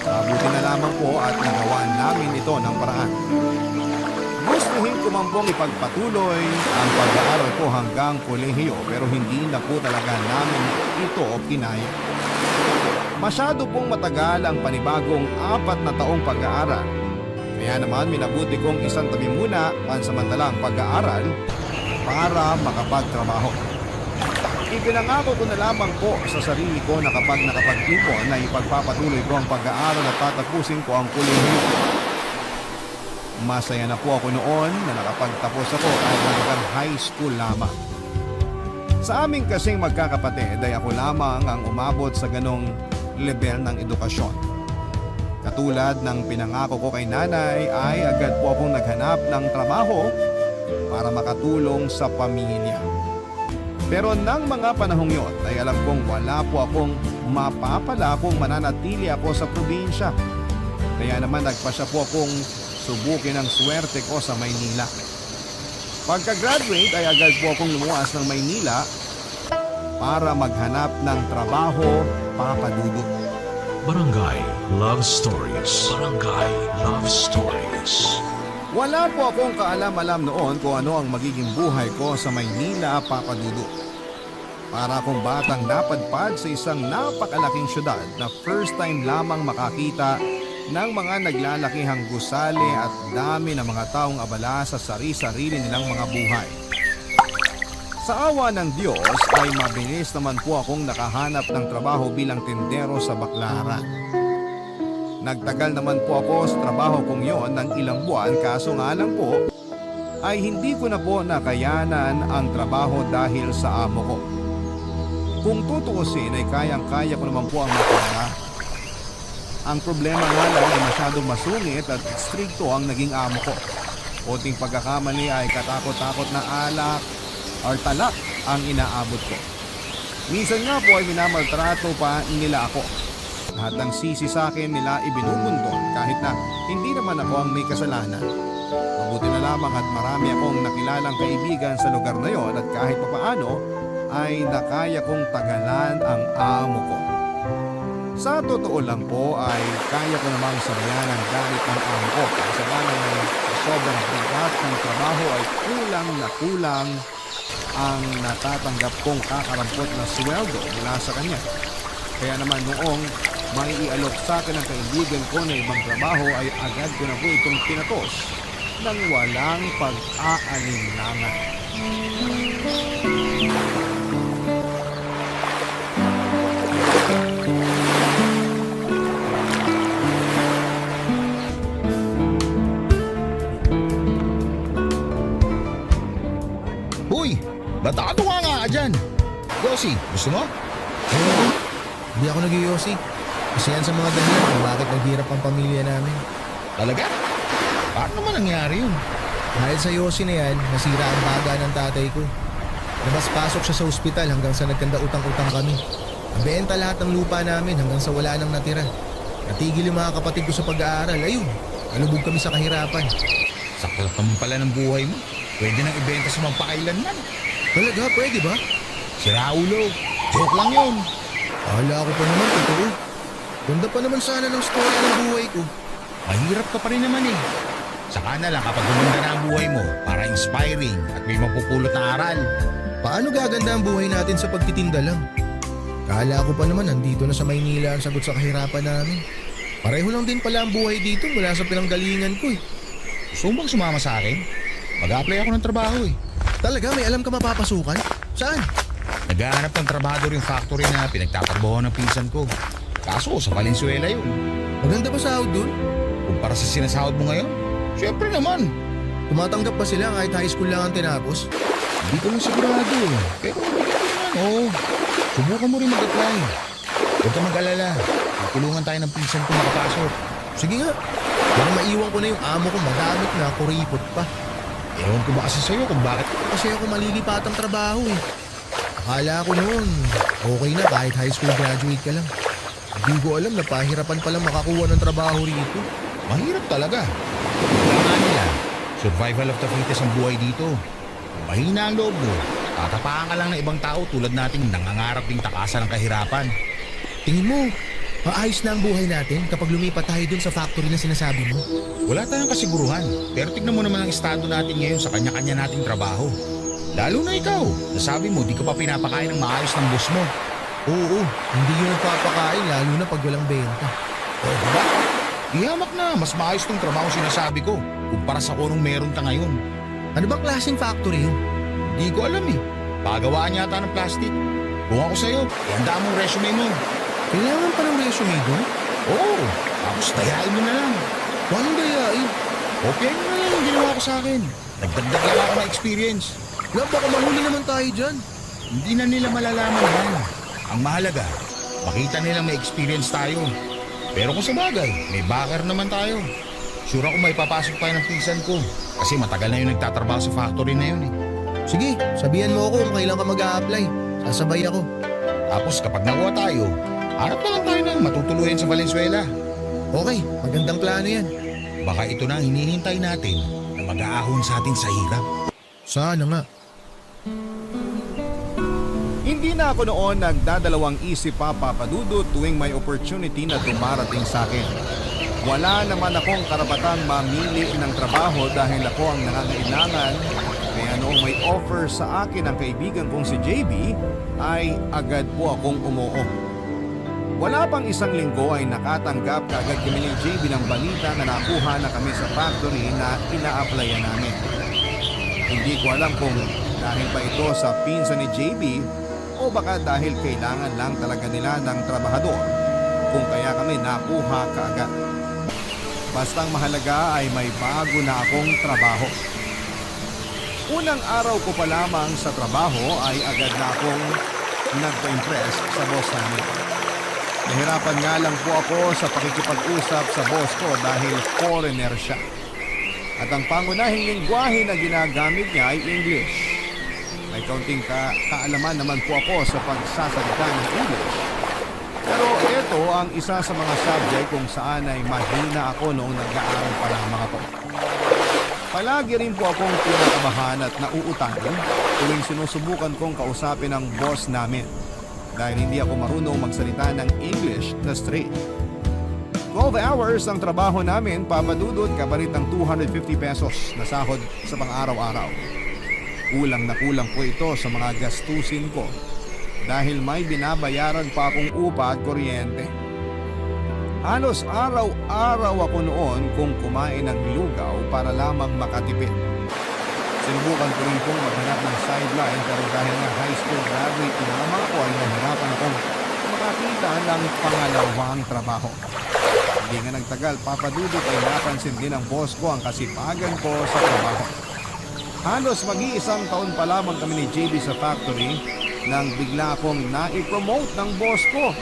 Mabuti na lamang po at nagawa namin ito ng paraan. Gustuhin ko man pong ipagpatuloy ang pag-aaral ko hanggang kolehiyo pero hindi na po talaga namin ito kinaya. Masyado pong matagal ang panibagong 4 na taong pag-aaral. Kaya naman minabuti kong isang tabi muna pansamantalang pag-aaral para makapagtrabaho. Ipinangako ko na lamang po sa sarili ko na kapag nakapag-ipon na ipagpapatuloy ko ang pag-aaral at tatapusin ko ang kolehiyo. Masaya na po ako noon na nakapagtapos ako kahit hanggang high school lamang. Sa aming kasing magkakapatid ay ako lamang ang umabot sa ganong level ng edukasyon. Katulad ng pinangako ko kay nanay ay agad po akong naghanap ng trabaho para makatulong sa pamilya. Pero nang mga panahong yon ay alam kong wala po akong mapapala kung mananatili ako sa probinsya. Kaya naman nagpasya po akong subukin ang swerte ko sa Maynila. Pagka-graduate ay agad po akong lumuwas ng Maynila para maghanap ng trabaho, Papa Dudut.
Barangay Love Stories. Barangay Love Stories.
Wala po akong kaalam-alam noon kung ano ang magiging buhay ko sa Maynila, Papa Dudut. Para akong batang napadpad sa isang napakalaking syudad na first time lamang makakita ng mga naglalakihang gusali at dami ng mga taong abala sa sari-sarili nilang mga buhay. Sa awa ng Diyos ay mabilis naman po akong nakahanap ng trabaho bilang tindero sa Baclaran. Nagtagal naman po ako sa trabaho kong yon ng ilang buwan kaso nga lang po ay hindi ko na po nakayanan ang trabaho dahil sa amo ko. Kung tutuusin ay kayang-kaya ko naman po ang matira. Ang problema nga lang ay masyadong masungit at strikto ang naging amo ko. Konting pagkakamali ay katakot-takot na alak or talak ang inaabot ko. Minsan nga po ay minamaltrato pa nila ako. Lahat ng sisi sa akin nila ibinubundon kahit na hindi naman ako ang may kasalanan. Mabuti na lamang at marami akong nakilalang kaibigan sa lugar na yon at kahit papaano ay nakaya kong tagalan ang amo ko. Sa totoo lang po ay kaya ko namang sabayan ang galit ng amo ko. Sa banang sa sobrang bigat ng trabaho ay kulang na kulang ang natatanggap kong kakarampot na sweldo mula sa kanya. Kaya naman noong may ialok sa akin ang kaibigan ko na ibang trabaho ay agad ko na po itong pinatos nang walang pag-aalinlangan.
Uy! Batado nga dyan! Yossi, gusto mo?
Hindi ako nag-iossi. Kasi yan sa mga dahilan kung bakit naghirap ang pamilya namin.
Talaga? Paano naman nangyari yun?
Dahil sa Yossi na yan, nasira ang baga ng tatay ko. Nabas-pasok siya sa ospital hanggang sa nagkanda utang-utang kami. Nabenta lahat ng lupa namin hanggang sa wala nang natira. Natigil yung mga kapatid ko sa pag-aaral. Ayun, alubog kami sa kahirapan.
Sakot naman pala ng buhay mo. Pwede nang ibenta sa mga pakailanman.
Talaga, pwede ba?
Si Raulo, joke lang yun.
Akala ko pa naman, totoo. Ganda pa naman sana ng story ng buhay ko.
Mahirap ka pa rin naman eh. Saka na lang kapag gumanda na ang buhay mo para inspiring at may mapupulot na aral.
Paano gaganda ang buhay natin sa pagtitinda lang? Kala ko pa naman nandito na sa Maynila ang sagot sa kahirapan namin. Pareho lang din pala ang buhay dito mula sa pinanggalingan ko eh.
Gusto mo bang sumama sa akin? Mag-a-apply ako ng trabaho eh.
Talaga may alam ka mapapasukan? Saan?
Naghahanap ng trabador yung factory na pinagtatrabaho ng pinsan ko. Kaso sa Valenzuela yun.
Maganda ba sahod dun?
Kumpara sa sinasahod mo ngayon, syempre naman.
Tumatanggap pa sila kahit high school lang ang tinapos?
Hindi ko lang sigurado eh. Pero oo. Subukan mo rin mag-apply. Huwag ka mag-alala. Tutulungan tayo ng pinsan ko makapasok.
Sige nga. Baka maiwan ko na yung amo ko madamit na kuripot pa.
Ewan ko ba kasi sa'yo kung bakit.
Kasi ako malilipatang trabaho eh. Akala ko noon, okay na kahit high school graduate ka lang. Hindi ko alam na pahirapan palang makakuha ng trabaho rito.
Mahirap talaga. Kailangan nila. Survival of the fittest ang buhay dito. Kung mahina ang loob mo, tatapakan ka lang ng ibang tao tulad nating nangangarap ding takasan ng kahirapan.
Tingin mo, maayos na ang buhay natin kapag lumipat tayo dun sa factory na sinasabi mo?
Wala tayong kasiguruhan, pero tignan mo naman ang estado natin ngayon sa kanya-kanya nating trabaho. Lalo na ikaw, nasabi mo di ka pa pinapakain ng maayos ng boss mo.
Oo, hindi yun nagpapakain lalo na pag walang benta.
O diba? Ihamak na, mas maayos tong trabaho sinasabi ko kumpara sa kung anong meron ka ngayon.
Ano bang klaseng factory yun?
Hindi ko alam eh. Pagawaan yata ng plastic. Kung ako sa'yo, ihanda mo ang resume mo.
Kailangan pa ng resume doon?
Oo, tapos dayain mo na lang.
Paano dayain?
Okay mo na lang yung ginawa ko sa akin. Nagdagdag lang ako ng experience.
Lab, baka mahuli naman tayo dyan.
Hindi na nila malalaman yan. Ang mahalaga, makita nila may experience tayo. Pero kung sa bagay, may backer naman tayo. Sure ako may papasok tayo ng pinsan ko. Kasi matagal na yung nagtatrabaho sa factory na yun eh.
Sige, sabihan mo ako kung kailan ka mag-a-apply. Sasabay ako.
Tapos kapag nakuha tayo, harap na lang tayo ng matutuluyan sa Valenzuela.
Okay, magandang plano yan.
Baka ito na ang hinihintay natin na mag-aahon sa atin sa hirap.
Sana nga.
Hindi na ako noon nagdadalawang isip pa, Papa Dudut, tuwing may opportunity na dumarating sa akin. Wala naman akong karapatang mamili ng trabaho dahil ako ang nangangailangan. Kaya noong may offer sa akin ang kaibigan kong si JB, ay agad po akong umuo. Wala pang isang linggo ay nakatanggap kaagad kami ni JB ng balita na nakuha na kami sa factory na ina-applyan namin. Hindi ko alam kung dahil ba ito sa pinsan ni JB o baka dahil kailangan lang talaga nila ng trabahador kung kaya kami nakuha kaagad. Bastang mahalaga ay may bago na akong trabaho. Unang araw ko pa lamang sa trabaho ay agad na akong nagpa-impress sa boss namin. Nahirapan nga lang po ako sa pakikipag-usap sa boss ko dahil foreigner siya. At ang pangunahing lingwahe na ginagamit niya ay English. May kaunting kaalaman naman po ako sa pagsasalita ng English. Pero ito ang isa sa mga subject kung saan ay mahina ako noong nag-aaral pa lamang ako. Palagi rin po akong kinakabahan at nauutangan tuwing sinusubukan kong kausapin ang boss namin dahil hindi ako marunong magsalita ng English na straight. 12 hours ang trabaho namin, Papa Dudut, kapalit ng 250 pesos na sahod sa pang-araw-araw. Kulang na kulang po ito sa mga gastusin ko dahil may binabayaran pa akong upa at kuryente. Halos araw-araw ako noon kung kumain ng lugaw para lamang makatipid. Sinubukan ko rin pong maghanap ng sideline pero dahil nga high school graduate lamang ako ay nahirapan akong makakita ng pangalawang trabaho. Hindi nga nagtagal, Papa Dudut, ay napansin din ng boss ko ang kasipagan ko sa trabaho. Halos mag-iisang taon pa lamang kami ni JB sa factory nang bigla akong na-promote ng boss ko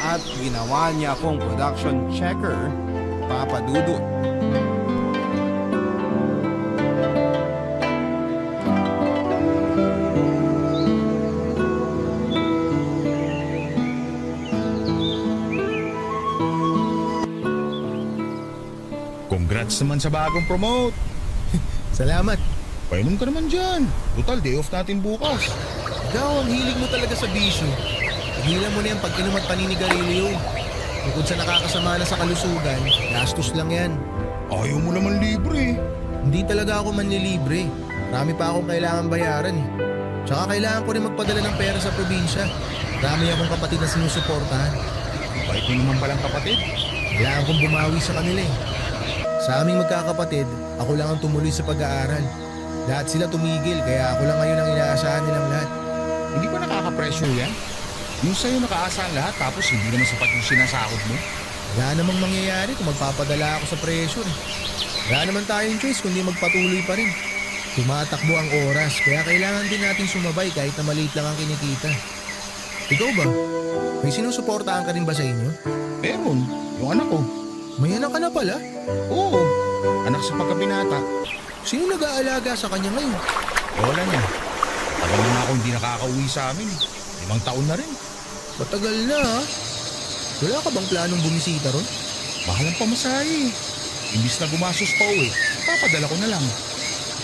at ginawa niya akong production checker, Papa Dudut.
Congrats naman sa bagong promote.
Salamat.
Painom ka naman dyan. Total, day off natin bukas.
Ikaw, ang hilig mo talaga sa bisyo. Higilan mo na yung pag-inom at paninigarilyo. Bukod sa nakakasama na sa kalusugan, gastos lang yan.
Ayaw mo naman libre.
Hindi talaga ako manlilibre. Marami pa akong kailangan bayaran eh. Tsaka kailangan ko rin magpadala ng pera sa probinsya. Marami akong kapatid na sinusuportahan.
Bait mo naman palang kapatid.
Kailangan kong bumawi sa kanila eh. Sa aming magkakapatid, ako lang ang tumuloy sa pag-aaral. Lahat sila tumigil kaya ako lang ngayon ang inaasahan nilang lahat.
Hindi ba nakaka-pressure yan? Yung sa'yo nakaasa ang lahat tapos hindi naman sapat yung sinasahod mo?
Wala namang mangyayari kung magpapadala ako sa pressure eh. Wala naman tayong choice kundi magpatuloy pa rin. Tumatakbo ang oras kaya kailangan din natin sumabay kahit na maliit lang ang kinikita. Ikaw ba? May sinusuportahan ka rin ba sa inyo?
Meron, yung anak ko.
May anak ka na pala?
Oo, anak sa pagkabinata.
Sino nag-aalaga sa kanya ngayon?
Lola niya. Tagal na nga ako hindi nakakauwi sa amin. 5 taon na rin.
Matagal na ha? Wala ka bang planong bumisita ron?
Mahal ang pamasahe. Imbis na gumasos pa uwi, papadala ko na lang.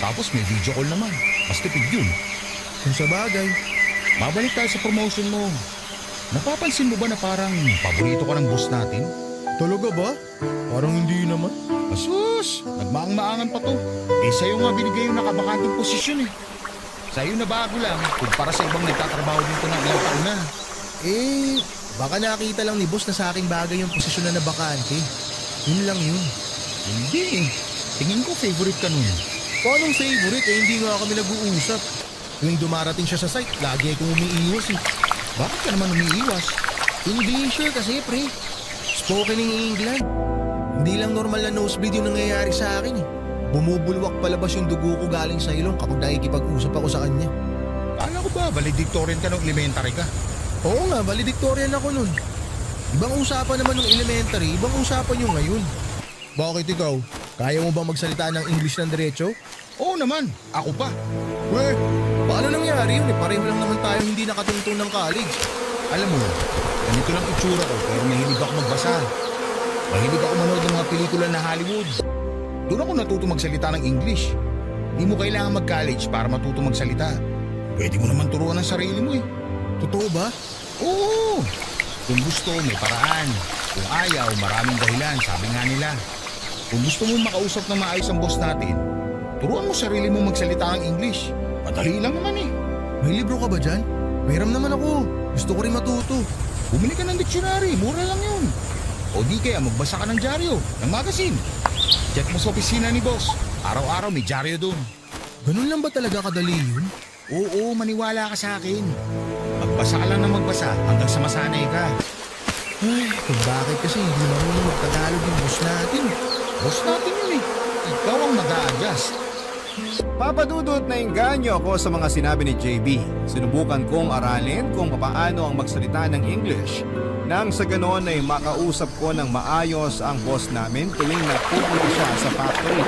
Tapos may video call naman. Mas tipid yun.
Kung sa bagay.
Mabalik tayo sa promotion mo. Napapansin mo ba na parang paborito ka ng boss natin?
Talaga ba? Parang hindi naman.
Asus, nagmaang-maangan pa to. Eh sa'yo nga binigay yung nakabakanting posisyon eh. Sa'yo na bago lang, kumpara sa ibang nagtatrabaho dito ng ilang taon na.
Eh, baka nakita lang ni boss na sa aking bagay yung posisyon na nabakante. Yun lang yun.
Hindi eh. Tingin ko favorite ka nun.
Paanong favorite eh, hindi nga kami nag-uusap. Tuwing dumarating siya sa site, lagi akong umiiwas eh.
Bakit ka naman umiiwas?
English kasi pre. Spoken in England. Hindi lang normal na nosebleed yung nangyayari sa akin eh. Bumubulwak palabas yung dugo ko galing sa ilong kapag nakikipag-usap ako sa kanya.
Kala ko ba valedictorian ka nung elementary ka?
Oo nga, valedictorian ako nun. Ibang usapan naman nung elementary, ibang usapan yung ngayon. Bakit ikaw? Kaya mo bang magsalita ng English ng diretso?
Oo naman, ako pa.
Weh, paano nangyari yun eh? Pareho lang naman tayo hindi nakatungtong ng college.
Alam mo, ganito lang itsura ko pero mahilig ako magbasa. Mahilig ako manood ng mga pelikula na Hollywood. Doon ako natuto magsalita ng English. Hindi mo kailangan mag-college para matuto magsalita. Pwede mo naman turuan ang sarili mo eh.
Totoo ba?
Oo! Kung gusto, may paraan. Kung ayaw, maraming dahilan, sabi nga nila. Kung gusto mo makausap na maayos ang boss natin, turuan mo sarili mo magsalita ng English. Madali lang naman eh.
May libro ka ba dyan? Mayroon naman ako. Gusto ko rin matuto.
Bumili ka ng dictionary, mura lang yun. O di kaya magbasa ka ng dyaryo, ng magazine. Check mo sa opisina ni boss. Araw-araw may dyaryo doon.
Ganun lang ba talaga kadali yun?
Oo, maniwala ka sa akin. Magbasa ka lang ng magbasa hanggang sa masanay ka.
Ay, kung bakit kasi hindi marunong magtagalog yung boss natin.
Boss natin yun eh. Ikaw ang mag-a-adjust.
Papa Dudut, nainganyo ako sa mga sinabi ni JB. Sinubukan kong aralin kung paano ang magsalita ng English. Nang sa ganon ay makausap ko ng maayos ang boss namin tuwing nagpupunta siya sa factory.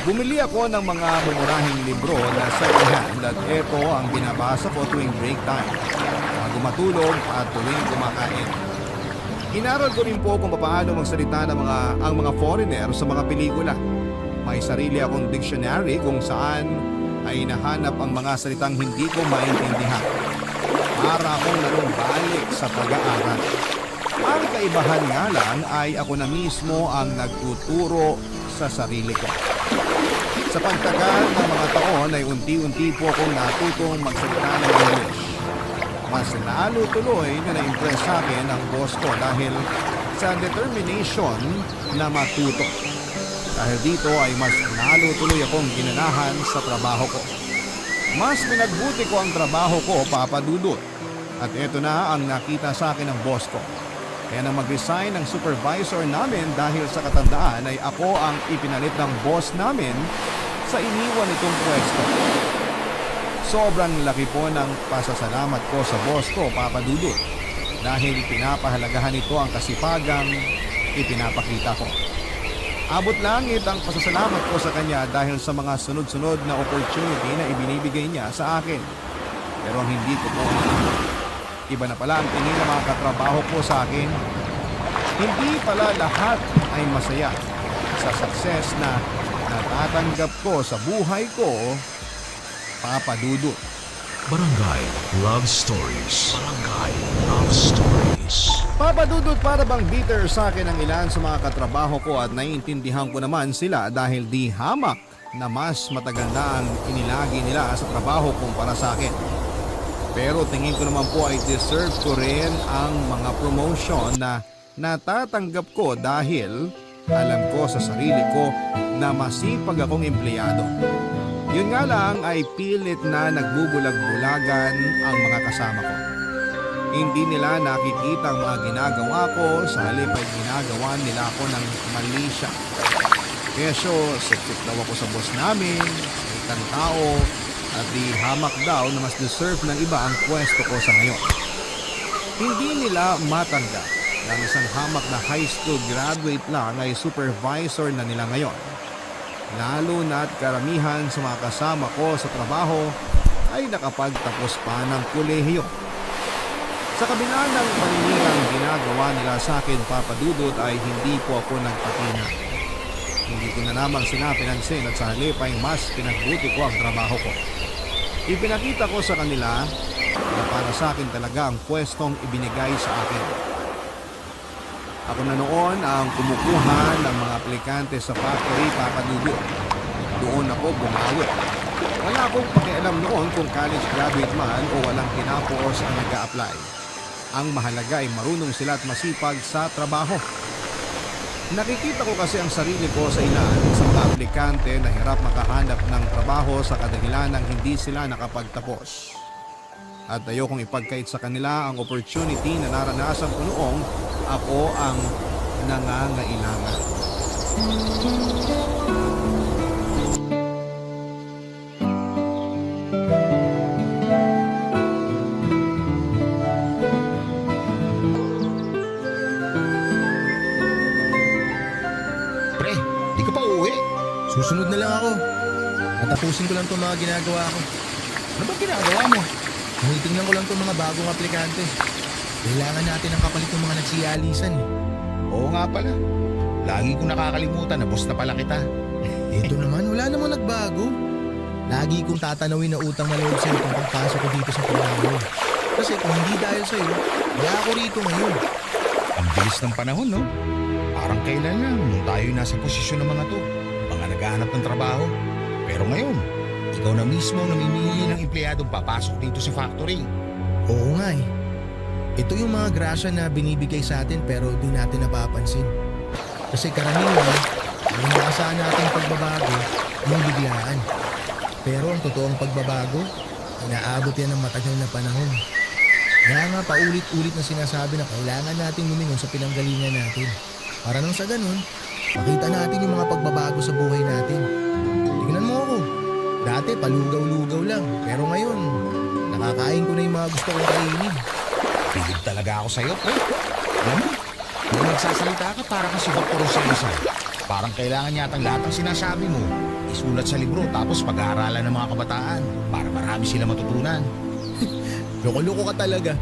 Bumili ako ng mga mumurahing libro na second hand at ito ang binabasa ko tuwing break time, bago matulog at tuwing kumakain. Inaral ko rin po kung paano magsalita ng ang mga foreigner sa mga pelikula. May sarili akong dictionary kung saan ay nahanap ang mga salitang hindi ko maintindihan. Para akong nanumbalik sa pag-aaral. Ang kaibahan nga lang ay ako na mismo ang nagtuturo sa sarili ko. Sa pagtagal ng mga taon ay unti-unti po akong natutong magsalita ng English. Mas lalo tuloy na na-impress sa akin ang boss ko dahil sa determination na matuto. Dahil dito ay mas lalo tuloy akong ginanahan sa trabaho ko. Mas pinagbuti ko ang trabaho ko, Papa Dudut. At ito na ang nakita sa akin ng boss ko. Kaya nang mag-resign ng supervisor namin dahil sa katandaan ay ako ang ipinalit ng boss namin sa iniwan itong pwesto. Sobrang laki po ng pasasalamat ko sa boss ko, Papa Dudut. Dahil pinapahalagahan ito ang kasipagang ipinapakita ko. Abot langit ang pasasalamat ko sa kanya dahil sa mga sunod-sunod na opportunity na ibinibigay niya sa akin. Pero ang hindi ko po iba na pala ang tingin ng mga katrabaho ko sa akin. Hindi pala lahat ay masaya sa success na natatanggap ko sa buhay ko, Papa Dudut.
Barangay Love Stories. Barangay Love Stories.
Papadudot, para bang bitter sa akin ang ilan sa mga katrabaho ko at naiintindihan ko naman sila dahil di hamak na mas matagal na ang inilagi nila sa trabaho kumpara sa akin. Pero tingin ko naman po ay deserve ko rin ang mga promotion na natatanggap ko dahil alam ko sa sarili ko na masipag akong empleyado. Yun nga lang ay pilit na nagbubulag-bulagan ang mga kasama ko. Hindi nila nakikita ang mga ginagawa ko, sa halip ay ginagawa nila ako ng mali siya. Kesyo, sikip daw ako sa boss namin, ikang tao, at di hamak daw na mas deserve ng iba ang pwesto ko sa ngayon. Hindi nila matanggap na ang isang hamak na high school graduate lang ay supervisor na nila ngayon. Lalo na't karamihan sa mga kasama ko sa trabaho ay nakapagtapos pa ng kolehiyo. Sa kabila ng paninirang ginagawa nila sa akin, papadudot, ay hindi po ako nagpatina. Hindi ko na naman sila pinansin at sa halip ay mas pinagbuti ko ang trabaho ko. Ipinakita ko sa kanila na para sa akin talaga ang pwestong ibinigay sa akin. Ako na noon ang kumukuha ng mga aplikante sa factory, papadudot. Doon ako bumawi. Wala akong pakialam noon kung college graduate man o walang tinapos ang nag-a-apply. Ang mahalaga ay marunong sila at masipag sa trabaho. Nakikita ko kasi ang sarili ko sa ilan sa mga aplikante na hirap makahanap ng trabaho sa kadahilan ng hindi sila nakapagtapos. At ayokong ipagkait sa kanila ang opportunity na naranasan ko noong ako ang nangangailangan.
Pre, di ka pa uuwi?
Susunod na lang ako. Natapusin ko lang itong mga ginagawa ko.
Ano ba ginagawa mo?
Tinitingnan ko lang itong mga bagong aplikante. Kailangan natin ang kapalit ng mga nagsiyalisan eh.
Oo nga pala. Lagi ko nakakalimutan na boss na pala kita.
Ito naman, wala namang nagbago. Lagi kong tatanawin na utang na loob sa'yo kung pagpasok ko dito sa trabaho. Kasi kung hindi dahil sa'yo, wala ako rito ngayon.
Ang bilis ng panahon, no? Parang kailan lang nung tayo nasa posisyon ng mga to. Mga naghahanap ng trabaho. Pero ngayon, ikaw na mismo ang namimili ng empleyadong papasok dito sa factory.
Oo nga eh. Ito yung mga grasya na binibigay sa atin pero di natin napapansin. Kasi karaniwan, ang inaasahan natin pagbabago, yung biglaan. Pero ang totoong pagbabago, inaabot yan ng matagal na panahon. Kaya nga paulit-ulit na sinasabi na kailangan natin lumingon sa pinanggalingan natin. Para nang sa ganun, makita natin yung mga pagbabago sa buhay natin. Tingnan mo ako. Dati palugaw-lugaw lang. Pero ngayon, nakakain ko na yung mga gusto kong kainin.
Pilig talaga ako sa'yo, pre. Alam mo, kung nagsasalita ka para kasi Dr. Rizal. Parang kailangan yatang lahat ng sinasabi mo isulat sa libro tapos pag-aaralan ng mga kabataan para marami sila matutunan.
Loko-loko ka talaga.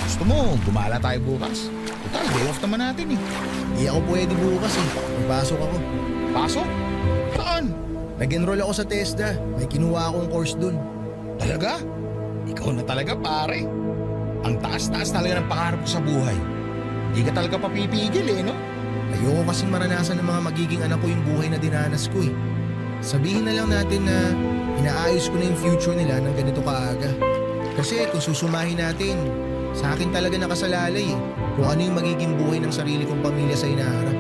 Gusto mo, gumala tayo bukas? Total, day off naman natin eh.
Di ako pwede bukas eh. Magpasok ako.
Pasok? Saan?
Nag-enroll ako sa TESDA. May kinuha akong course dun.
Talaga? Ikaw na talaga, pare. Ang taas-taas talaga ng pangarap ko sa buhay. Hindi ka talaga papipigil eh, no?
Ayoko kasing maranasan ng mga magiging anak ko yung buhay na dinanas ko eh. Sabihin na lang natin na inaayos ko na yung future nila ng ganito kaaga. Kasi kung susumahin natin, sa akin talaga nakasalalay eh. Kung ano yung magiging buhay ng sarili kong pamilya sa inaharap.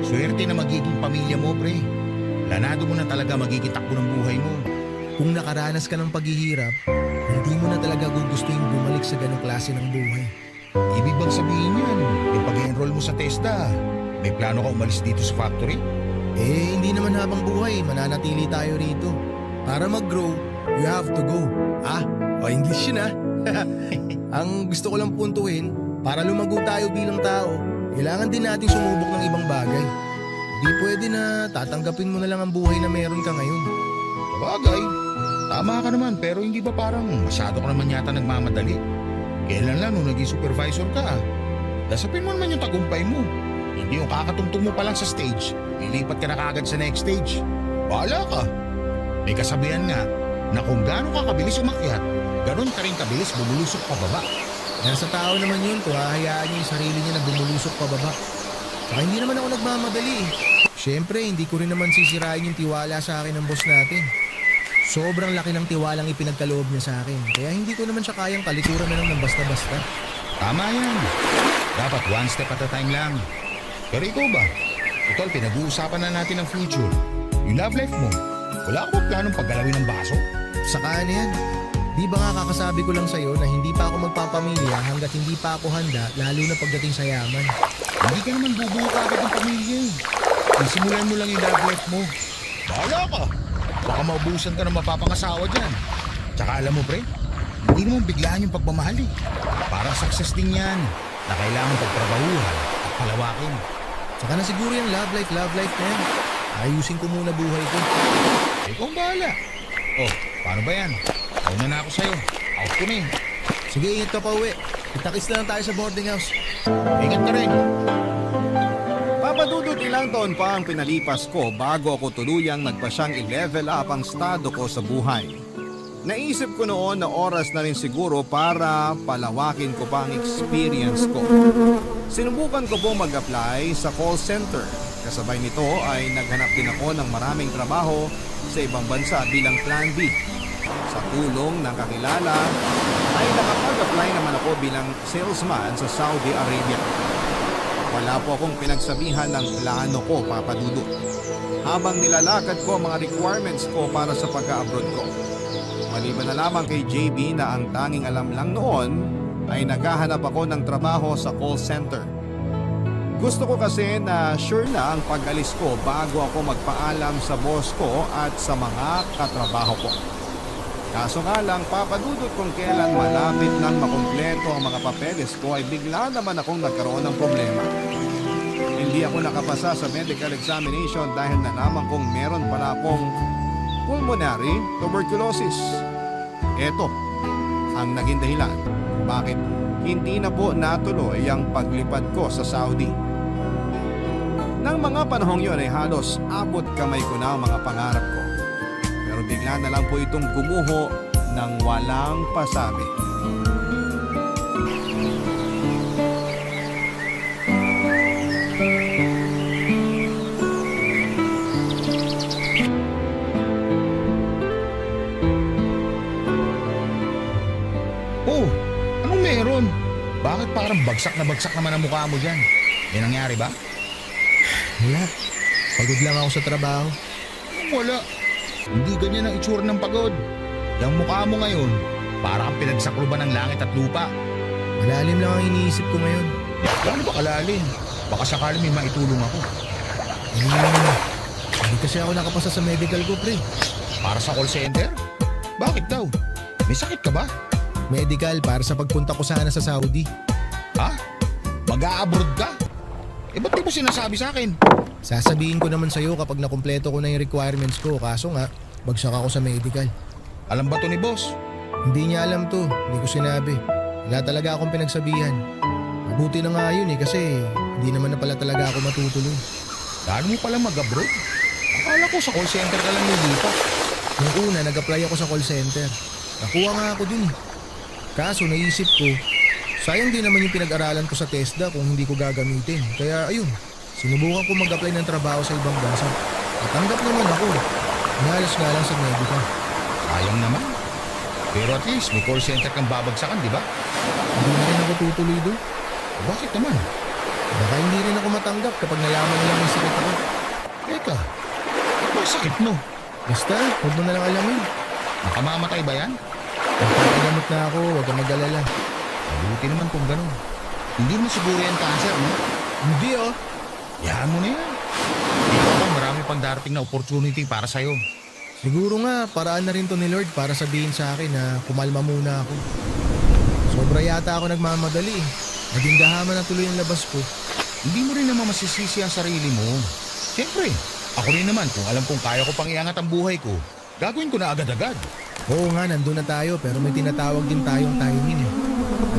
Swerte na magiging pamilya mo, pre. Planado mo na talaga magiging takbo ng buhay mo.
Kung nakaranas ka ng paghihirap, hindi mo na talaga gugustuhin bumalik sa ganong klase ng buhay.
Ibig bang sabihin yan, yung pag-enroll mo sa TESDA, may plano ka umalis dito sa factory?
Eh, hindi naman habang buhay, mananatili tayo rito. Para mag-grow, you have to go. English yun ah. Ang gusto ko lang puntuhin, para lumago tayo bilang tao, kailangan din natin sumubok ng ibang bagay. Di pwede na tatanggapin mo na lang ang buhay na meron ka ngayon.
Sabagay, tama ka naman pero hindi ba parang masyado ka naman yata nagmamadali? Kailan lang nung naging supervisor ka, dasapin mo naman yung tagumpay mo. Hindi yung kakatungtong mo pa lang sa stage, lilipat ka na kagad sa next stage. Bahala ka. May kasabihan nga na kung gaano ka kabilis umakyat, ganun ka rin kabilis bumulusok pababa.
Nasa tao naman yun, kung hahayaan niya yung sarili niya na bumulusok pababa. Saka hindi naman ako nagmamadali eh. Siyempre, hindi ko rin naman sisirain yung tiwala sa akin ng boss natin. Sobrang laki ng tiwalang ipinagkaloob niya sa akin. Kaya hindi ko naman siya kayang talikuran na lang ng basta-basta.
Tama yan. Dapat one step at a time lang. Pero ikaw ba? Totoo, pinag-uusapan na natin ang future. Yung love life mo. Wala ka ba planong paggalawin ng baso?
Saka ano yan? Di ba nga kakasabi ko lang sa'yo na hindi pa ako magpapamilya hanggat hindi pa ako handa, lalo na pagdating sa yaman.
Hindi ka naman bubuo ka agad ng pamilya eh. Isimulan mo lang yung love life mo. Bahala ka. Baka maubusan ka ng mapapangasawa dyan. Tsaka alam mo pre, hindi naman biglaan yung pagmamahal eh. Parang success din yan na kailangan pagtrabahuhan at palawakin.
Saka na siguro yung love life na yan. Ayusin ko muna buhay ko.
Ikaw ang bahala. Oh, paano ba yan? Pauna na ako sa'yo. Out ko na eh.
Sige, ingat ka pa uwi. Itakis na lang tayo sa boarding house.
Ingat ka rin.
Papadudot ilang taon pa ang pinalipas ko bago ako tuluyang nagpasyang i-level up ang estado ko sa buhay. Naisip ko noon na oras na rin siguro para palawakin ko pa ang experience ko. Sinubukan ko pong mag-apply sa call center. Kasabay nito ay naghanap din ako ng maraming trabaho sa ibang bansa bilang Plan B. Sa tulong ng kakilala ay nakapag-apply naman ako bilang salesman sa Saudi Arabia. Wala po akong pinagsabihan ng plano ko, papadudot. Habang nilalakad ko ang mga requirements ko para sa pagka-abroad ko. Maliban na lamang kay JB na ang tanging alam lang noon ay naghahanap ako ng trabaho sa call center. Gusto ko kasi na sure na ang pag-alis ko bago ako magpaalam sa boss ko at sa mga katrabaho ko. Kaso nga lang, papadudot kung kailan malapit nang makumpleto ang mga papeles ko ay bigla naman akong nagkaroon ng problema. Hindi ako nakapasa sa medical examination dahil nalaman kong meron pala akong pulmonary tuberculosis. Ito ang naging dahilan bakit hindi na po natuloy ang paglipad ko sa Saudi. Nang mga panahong yun ay halos abot kamay ko na ang mga pangarap ko. Pero bigla na lang po itong gumuho ng walang pasabi.
Oh, anong meron? Bakit parang bagsak naman ang mukha mo dyan? May nangyari ba?
Wala. Pagod lang ako sa trabaho.
Wala. Hindi ganyan ang itsura ng pagod. Yung mukha mo ngayon, parang pinagsakluban ng langit at lupa.
Malalim lang ang iniisip ko ngayon.
Gaano ba kalalim? Baka sakali may maitulong ako.
Hindi kasi ako nakapasa sa medical ko, pre.
Para sa call center? Bakit daw? May sakit ka ba?
Medical para sa pagpunta ko sana sa Saudi.
Ha? Mag-a-abroad ka? Eh ba't di mo sinasabi sa akin?
Sasabihin ko naman sa'yo kapag nakumpleto ko na yung requirements ko. Kaso nga, bagsak ako sa medical.
Alam ba to ni boss?
Hindi niya alam to. Hindi ko sinabi. Wala talaga akong pinagsabihan. Mabuti na nga yun kasi hindi naman na pala talaga ako matutuloy.
Gaano mo palang mag-abroad? Akala ko sa call center ka lang nilipat.
Nung una, nag-apply ako sa call center. Nakuha nga ako dun. Kaso naisip ko, sayang din naman yung pinag-aralan ko sa TESDA kung hindi ko gagamitin. Kaya ayun, sinubukan ko mag-apply ng trabaho sa ibang bansa. Natanggap naman ako. Inalas nga lang sa medical.
Sayang naman. Pero at least may call center kang babagsakan, di ba?
Hindi na rin ako tutuloy doon.
Bakit naman?
Baka hindi rin ako matanggap kapag nalaman nila may sakit ako.
Teka, ano ang sakit mo?
Basta, huwag mo na lang alamin.
Nakamamatay ba yan?
Magpapagamot na ako, huwag kang mag-alala.
Mabuti naman kung ganun. Hindi mo siguro yan cancer, no?
Hindi oh.
Yahan mo na yan. Ikaw pa, marami pang darating na opportunity para sa'yo.
Siguro nga, paraan na rin to ni Lord para sabihin sa akin na kumalma muna ako. Sobra yata ako nagmamadali. Naging gahaman na tuloy ang labas ko.
Hindi mo rin naman masisisi ang sarili mo. Siyempre, ako rin naman kung alam kong kaya ko pang iangat ang buhay ko, gagawin ko na agad-agad.
Oo nga, nandun na tayo pero may tinatawag din tayong timing eh.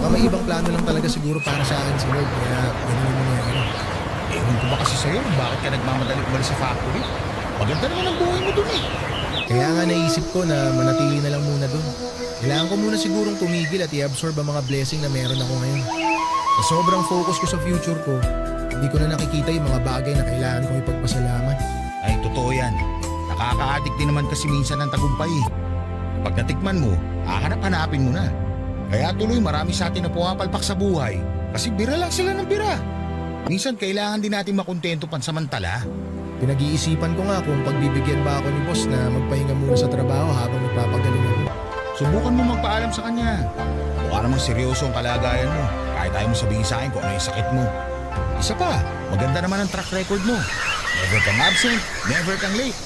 Baka may ibang plano lang talaga siguro para sa akin si Lord kaya ganun yung nangyari.
Ewan ko ba kasi sa'yo kung bakit ka nagmamadali umalis sa factory? Maganda naman ang buhay mo dun eh.
Kaya nga naisip ko na manatili na lang muna dun. Kailangan ko muna sigurong tumigil at i-absorb ang mga blessing na meron ako ngayon. Sa sobrang focus ko sa future ko, hindi ko na nakikita yung mga bagay na kailangan kong ipagpasalamat.
Ay, totoo yan. Nakaka-addict din naman kasi minsan ng tagumpay. Pag natikman mo, hahanap-hanapin mo na. Kaya tuloy marami sa atin na pumapalpak sa buhay kasi bira lang sila ng bira. Minsan kailangan din natin makontento pansamantala.
Pinag-iisipan ko nga kung pagbibigyan ba ako ni boss na magpahinga muna sa trabaho habang nagpapagaling ako.
Subukan mo magpaalam sa kanya. Mukha namang seryoso ang kalagayan mo. Kahit tayo mo sabihin sa akin kung ano yung sakit mo. Isa pa, maganda naman ang track record mo. Never kang absent, never kang late.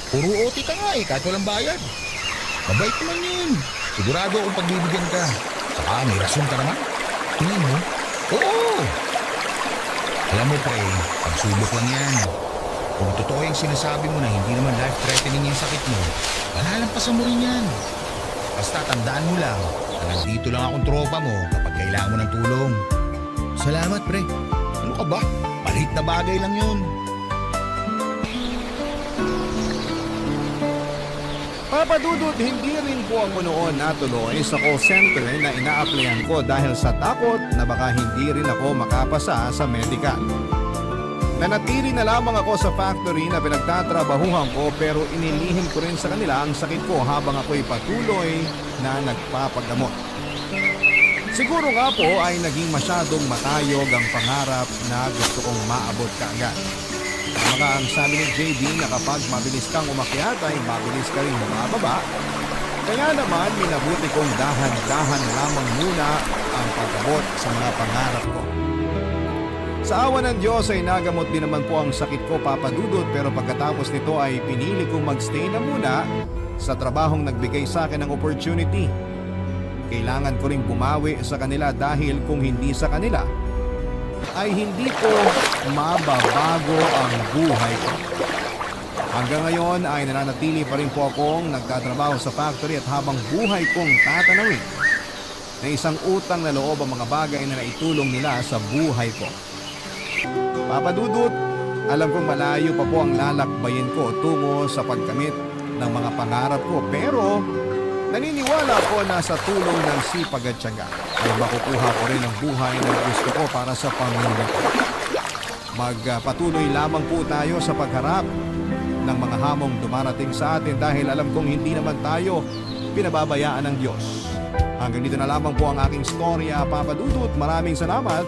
Puro OT ka nga kahit walang bayad. Mabait naman yun. Sigurado akong pagbibigyan ka. Saka may rason ka naman.
Tingin mo?
Oo! Alam mo pre, pagsubok lang yan. Kung totoo yung sinasabi mo na hindi naman life-threatening yung sakit mo, malalampasan mo rin yan. Basta tandaan mo lang na nandito lang akong tropa mo kapag kailangan mo ng tulong.
Salamat, pre.
Ano ka ba? Maliit na bagay lang yun.
Papa Dudut, hindi rin po ako noon natuloy sa call center na ina-applyan ko dahil sa takot na baka hindi rin ako makapasa sa medical. Nanatili na lamang ako sa factory na pinagtatrabahuhan ko pero inilihim ko rin sa kanila ang sakit ko habang ako'y patuloy na nagpapagamot. Siguro nga po ay naging masyadong matayog ang pangarap na gusto kong maabot kaagad. Mga ang sabi ni JB na kapag mabilis kang umakyat ay mabilis ka rin bumababa. Kaya naman minabuti kong dahan-dahan lamang muna ang pag-abot sa mga pangarap ko. Sa awa ng Diyos ay nagamot din naman po ang sakit ko, Papa Dudut, pero pagkatapos nito ay pinili kong magstay na muna sa trabahong nagbigay sa akin ng opportunity. Kailangan ko ring bumawi sa kanila dahil kung hindi sa kanila, ay hindi ko mababago ang buhay ko. Hanggang ngayon ay nananatili pa rin po akong nagtatrabaho sa factory at habang buhay kong tatanawin na isang utang na loob ang mga bagay na naitulong nila sa buhay ko. Papa Dudut, alam kong malayo pa po ang lalakbayin ko tungo sa pagkamit ng mga pangarap ko pero naniniwala ko na sa tulong ng sipag at tiyaga ay makukuha ko rin ang buhay na gusto ko para sa pamilya ko. Magpatuloy lamang po tayo sa pagharap ng mga hamong dumarating sa atin dahil alam kong hindi naman tayo pinababayaan ng Diyos. Hanggang dito na lamang po ang aking storya, Papa Dudut. Maraming salamat.